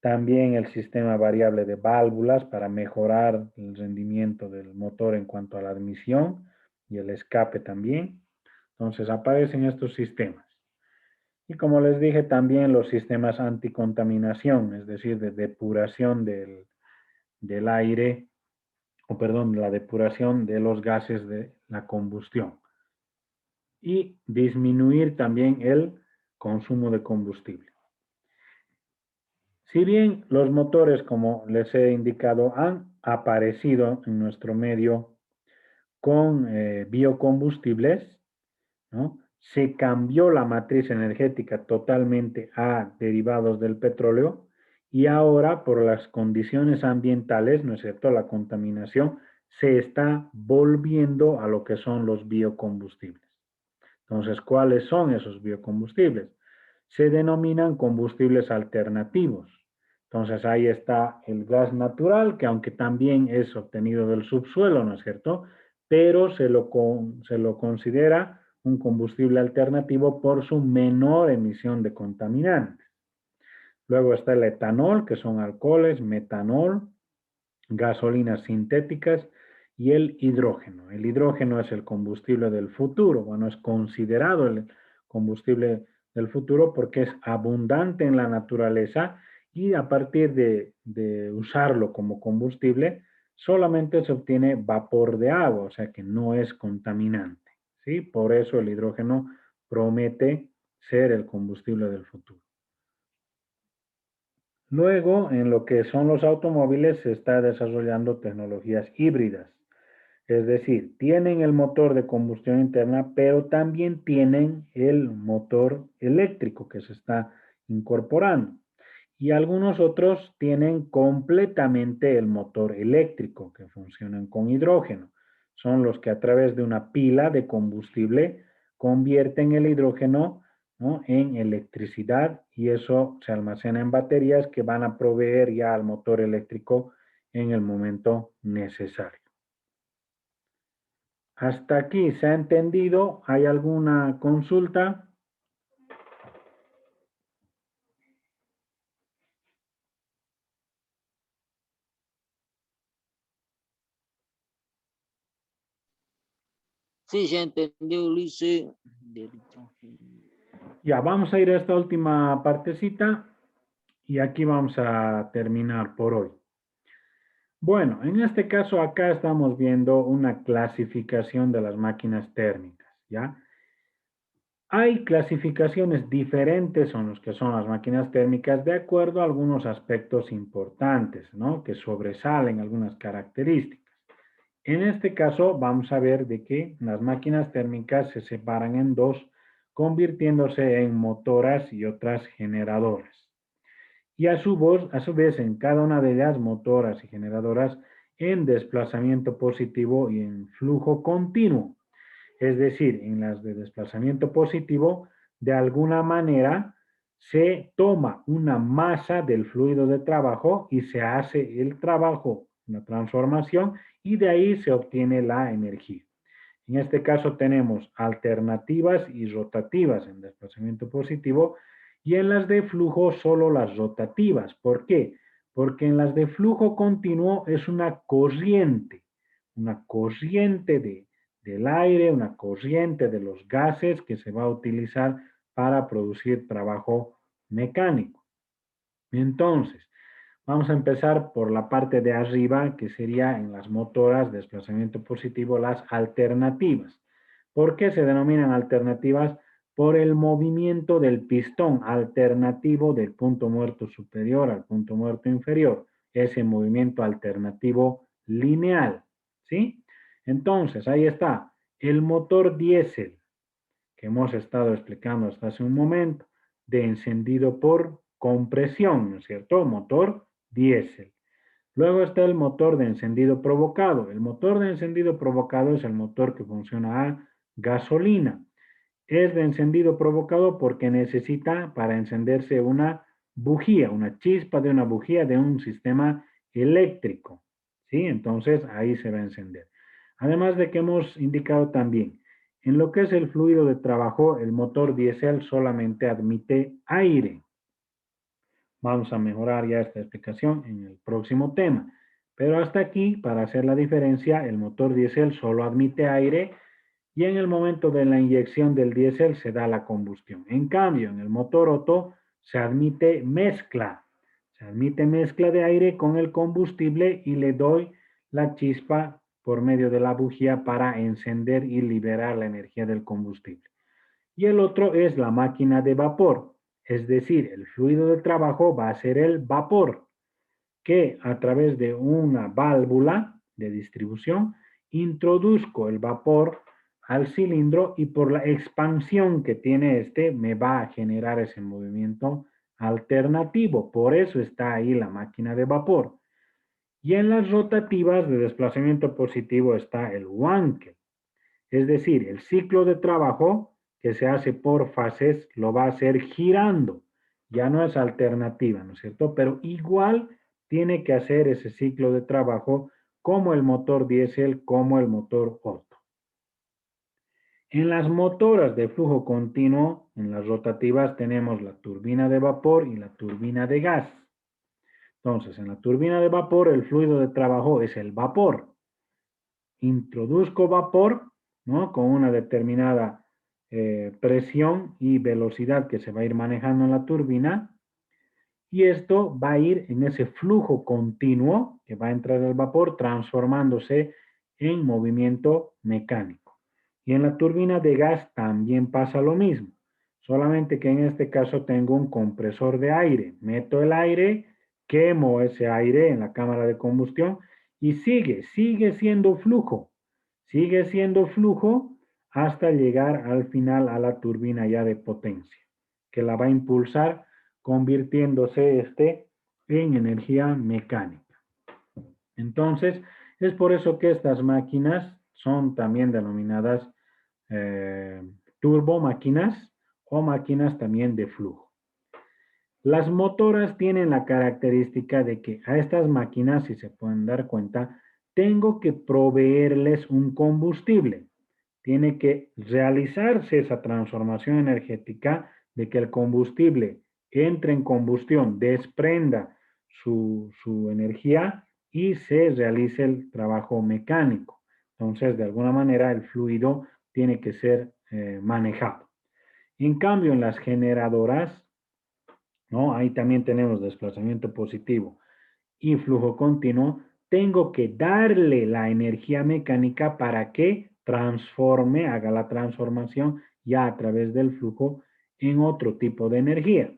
Speaker 1: También el sistema variable de válvulas para mejorar el rendimiento del motor en cuanto a la admisión y el escape también. Entonces aparecen estos sistemas. Y como les dije, también los sistemas anticontaminación, es decir, de depuración del aire, o perdón, la depuración de los gases de la combustión. Y disminuir también el consumo de combustible. Si bien los motores, como les he indicado, han aparecido en nuestro medio con biocombustibles, ¿no?, se cambió la matriz energética totalmente a derivados del petróleo y ahora por las condiciones ambientales, ¿no es cierto?, la contaminación, se está volviendo a lo que son los biocombustibles. Entonces, ¿cuáles son esos biocombustibles? Se denominan combustibles alternativos. Entonces, ahí está el gas natural, que aunque también es obtenido del subsuelo, ¿no es cierto?, pero se lo considera un combustible alternativo por su menor emisión de contaminantes. Luego está el etanol, que son alcoholes, metanol, gasolinas sintéticas y el hidrógeno. El hidrógeno es el combustible del futuro. Bueno, es considerado el combustible del futuro porque es abundante en la naturaleza y a partir de usarlo como combustible, solamente se obtiene vapor de agua, o sea que no es contaminante, ¿sí? Por eso el hidrógeno promete ser el combustible del futuro. Luego, en lo que son los automóviles, se está desarrollando tecnologías híbridas. Es decir, tienen el motor de combustión interna, pero también tienen el motor eléctrico que se está incorporando. Y algunos otros tienen completamente el motor eléctrico que funcionan con hidrógeno. Son los que a través de una pila de combustible convierten el hidrógeno, ¿no?, en electricidad y eso se almacena en baterías que van a proveer ya al motor eléctrico en el momento necesario. Hasta aquí, ¿se ha entendido? ¿Hay alguna consulta?
Speaker 10: Sí, ya entendió, Ulises.
Speaker 1: Ya, vamos a ir a esta última partecita y aquí vamos a terminar por hoy. Bueno, en este caso acá estamos viendo una clasificación de las máquinas térmicas, ¿ya? Hay clasificaciones diferentes en los que son las máquinas térmicas de acuerdo a algunos aspectos importantes, ¿no? Que sobresalen algunas características. En este caso vamos a ver de que las máquinas térmicas se separan en dos, convirtiéndose en motoras y otras generadoras. Y a su vez en cada una de ellas, motoras y generadoras, en desplazamiento positivo y en flujo continuo. Es decir, en las de desplazamiento positivo, de alguna manera se toma una masa del fluido de trabajo y se hace el trabajo, una transformación, y de ahí se obtiene la energía. En este caso tenemos alternativas y rotativas en desplazamiento positivo y en las de flujo solo las rotativas. ¿Por qué? Porque en las de flujo continuo es una corriente del aire, una corriente de los gases que se va a utilizar para producir trabajo mecánico. Entonces, vamos a empezar por la parte de arriba, que sería en las motoras de desplazamiento positivo, las alternativas. ¿Por qué se denominan alternativas? Por el movimiento del pistón alternativo del punto muerto superior al punto muerto inferior. Ese movimiento alternativo lineal, ¿sí? Entonces, ahí está, el motor diésel, que hemos estado explicando hasta hace un momento, de encendido por compresión, ¿no es cierto? Motor diésel. Luego está el motor de encendido provocado. El motor de encendido provocado es el motor que funciona a gasolina. Es de encendido provocado porque necesita para encenderse una bujía, una chispa de una bujía de un sistema eléctrico. ¿Sí? Entonces ahí se va a encender. Además de que hemos indicado también, en lo que es el fluido de trabajo, el motor diésel solamente admite aire. Vamos a mejorar ya esta explicación en el próximo tema. Pero hasta aquí, para hacer la diferencia, el motor diésel solo admite aire y en el momento de la inyección del diésel se da la combustión. En cambio, en el motor Otto se admite mezcla. Se admite mezcla de aire con el combustible y le doy la chispa por medio de la bujía para encender y liberar la energía del combustible. Y el otro es la máquina de vapor. Es decir, el fluido de trabajo va a ser el vapor, que a través de una válvula de distribución introduzco el vapor al cilindro y por la expansión que tiene este me va a generar ese movimiento alternativo. Por eso está ahí la máquina de vapor. Y en las rotativas de desplazamiento positivo está el Wankel. Es decir, el ciclo de trabajo que se hace por fases lo va a hacer girando. Ya no es alternativa, ¿no es cierto? Pero igual tiene que hacer ese ciclo de trabajo como el motor diésel, como el motor Otto. En las motoras de flujo continuo, en las rotativas, tenemos la turbina de vapor y la turbina de gas. Entonces, en la turbina de vapor, el fluido de trabajo es el vapor. Introduzco vapor, ¿no? Con una determinada presión y velocidad que se va a ir manejando en la turbina. Y esto va a ir en ese flujo continuo que va a entrar el vapor transformándose en movimiento mecánico. Y en la turbina de gas también pasa lo mismo, solamente que en este caso tengo un compresor de aire. Meto el aire, quemo ese aire en la cámara de combustión y sigue siendo flujo hasta llegar al final a la turbina ya de potencia, que la va a impulsar convirtiéndose en energía mecánica. Entonces, es por eso que estas máquinas son también denominadas turbomáquinas o máquinas también de flujo. Las motoras tienen la característica de que a estas máquinas, si se pueden dar cuenta, tengo que proveerles un combustible. Tiene que realizarse esa transformación energética de que el combustible entre en combustión, desprenda su energía y se realice el trabajo mecánico. Entonces, de alguna manera, el fluido tiene que ser manejado. En cambio, en las generadoras, ¿no? Ahí también tenemos desplazamiento positivo y flujo continuo. Tengo que darle la energía mecánica para que transforme, haga la transformación ya a través del flujo en otro tipo de energía.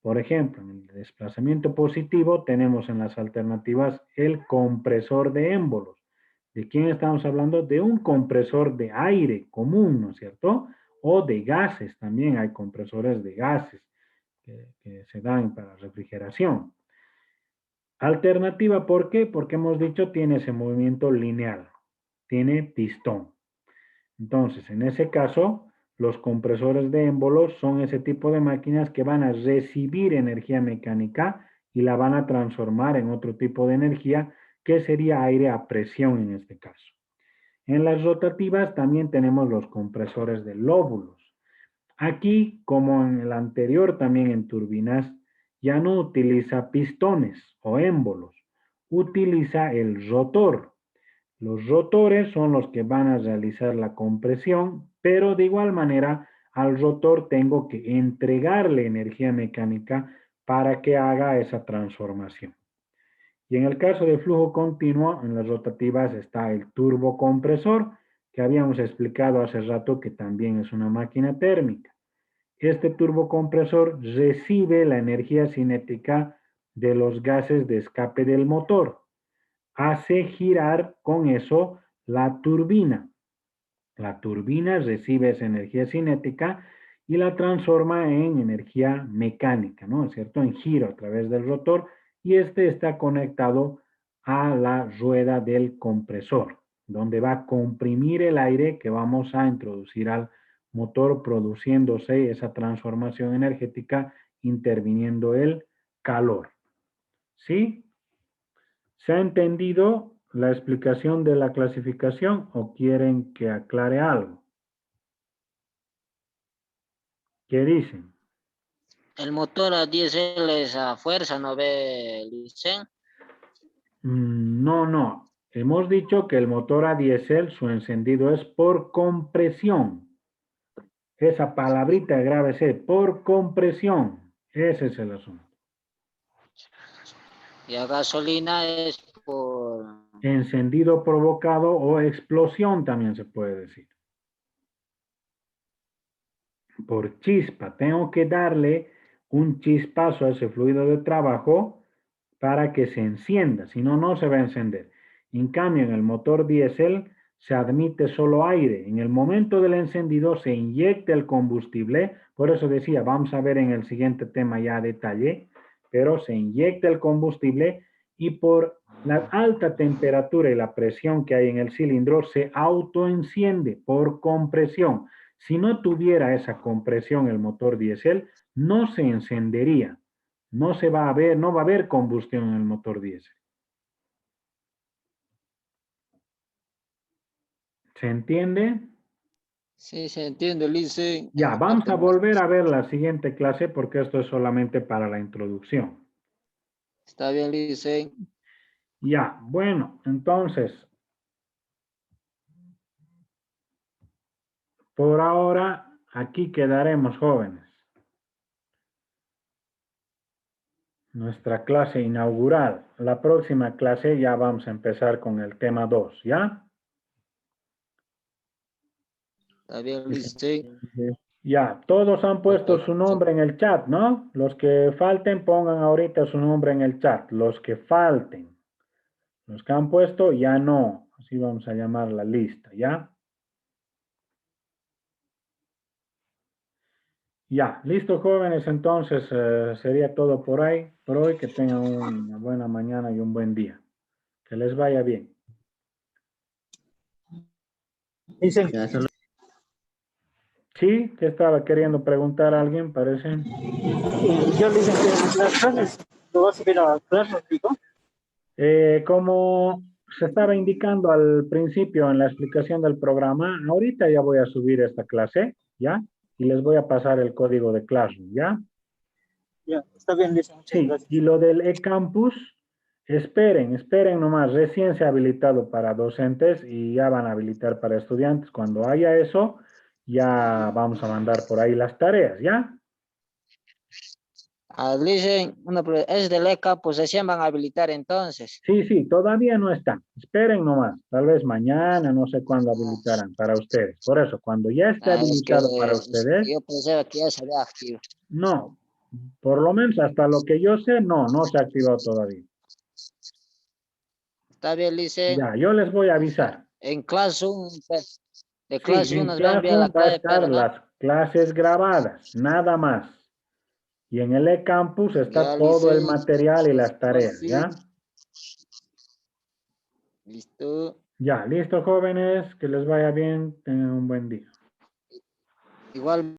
Speaker 1: Por ejemplo, en el desplazamiento positivo tenemos en las alternativas el compresor de émbolos. ¿De quién estamos hablando? De un compresor de aire común, ¿no es cierto? O de gases, también hay compresores de gases que se dan para refrigeración. Alternativa, ¿por qué? Porque hemos dicho tiene ese movimiento lineal, tiene pistón. Entonces, en ese caso, los compresores de émbolos son ese tipo de máquinas que van a recibir energía mecánica y la van a transformar en otro tipo de energía que sería aire a presión en este caso. En las rotativas también tenemos los compresores de lóbulos. Aquí, como en el anterior también en turbinas, ya no utiliza pistones o émbolos, utiliza el rotor. Los rotores son los que van a realizar la compresión, pero de igual manera al rotor tengo que entregarle energía mecánica para que haga esa transformación. Y en el caso de flujo continuo, en las rotativas está el turbocompresor, que habíamos explicado hace rato que también es una máquina térmica. Este turbocompresor recibe la energía cinética de los gases de escape del motor. Hace girar con eso la turbina. La turbina recibe esa energía cinética y la transforma en energía mecánica, ¿no es cierto? En giro a través del rotor y este está conectado a la rueda del compresor, donde va a comprimir el aire que vamos a introducir al motor, produciéndose esa transformación energética, interviniendo el calor. ¿Sí? ¿Se ha entendido la explicación de la clasificación o quieren que aclare algo? ¿Qué dicen?
Speaker 10: El motor a diésel es a fuerza, ¿no ve, Licen?
Speaker 1: No. Hemos dicho que el motor a diésel, su encendido es por compresión. Esa palabrita grábese, por compresión. Ese es el asunto.
Speaker 10: Y a gasolina es por...
Speaker 1: Encendido provocado o explosión también se puede decir. Por chispa. Tengo que darle un chispazo a ese fluido de trabajo para que se encienda, si no, no se va a encender. En cambio, en el motor diésel se admite solo aire. En el momento del encendido se inyecta el combustible, por eso decía, vamos a ver en el siguiente tema ya a detalle, pero se inyecta el combustible y por la alta temperatura y la presión que hay en el cilindro se autoenciende por compresión. Si no tuviera esa compresión el motor diésel, no se encendería. No va a haber combustión en el motor diésel. ¿Se entiende?
Speaker 10: Sí, se entiende, Licen.
Speaker 1: Ya, vamos a volver a ver la siguiente clase porque esto es solamente para la introducción.
Speaker 10: Está bien, Licen.
Speaker 1: Ya, bueno, entonces, por ahora, aquí quedaremos, jóvenes. Nuestra clase inaugural. La próxima clase ya vamos a empezar con el tema 2, ¿ya?
Speaker 10: Está bien, Licen.
Speaker 1: Ya, todos han puesto su nombre en el chat, ¿no? Los que falten, pongan ahorita su nombre en el chat. Los que falten. Los que han puesto, ya no. Así vamos a llamar la lista, ¿ya? Ya, listo, jóvenes. Entonces, sería todo por ahí, por hoy. Que tengan una buena mañana y un buen día. Que les vaya bien.
Speaker 6: Dicen,
Speaker 1: Sí, ¿qué estaba queriendo preguntar a alguien? Parece.
Speaker 6: yo dicen que las clases lo vas a ver a clases, ¿no?
Speaker 1: Como se estaba indicando al principio en la explicación del programa, ahorita ya voy a subir esta clase, ¿ya? Y les voy a pasar el código de Classroom, ¿ya?
Speaker 6: Ya, está bien, dicen, muchas
Speaker 1: Sí,
Speaker 6: gracias.
Speaker 1: y lo del eCampus, esperen nomás, recién se ha habilitado para docentes y ya van a habilitar para estudiantes. Cuando haya eso, ya vamos a mandar por ahí las tareas, ¿ya?
Speaker 10: Dicen, es del E-Campus, recién van a habilitar entonces.
Speaker 1: Sí, todavía no están. Esperen nomás. Tal vez mañana, no sé cuándo habilitarán para ustedes. Por eso, cuando ya esté
Speaker 10: Es que,
Speaker 1: habilitado para
Speaker 10: es que
Speaker 1: ustedes,
Speaker 10: yo pensaba que ya se había activo.
Speaker 1: no. Por lo menos hasta lo que yo sé, no se ha activado todavía.
Speaker 10: Está bien, Lice.
Speaker 1: Ya, yo les voy a avisar.
Speaker 10: En clase 1, de
Speaker 1: Sí,
Speaker 10: clase 1
Speaker 1: en
Speaker 10: nos va a enviar la
Speaker 1: Classroom va a
Speaker 10: clave,
Speaker 1: estar
Speaker 10: pero no.
Speaker 1: las clases grabadas, nada más. Y en el eCampus está
Speaker 10: Ya,
Speaker 1: todo el
Speaker 10: Lice.
Speaker 1: material y las tareas,
Speaker 10: Sí.
Speaker 1: ¿ya?
Speaker 10: Listo.
Speaker 1: Ya, listo, jóvenes, que les vaya bien, tengan un buen día.
Speaker 10: Igual.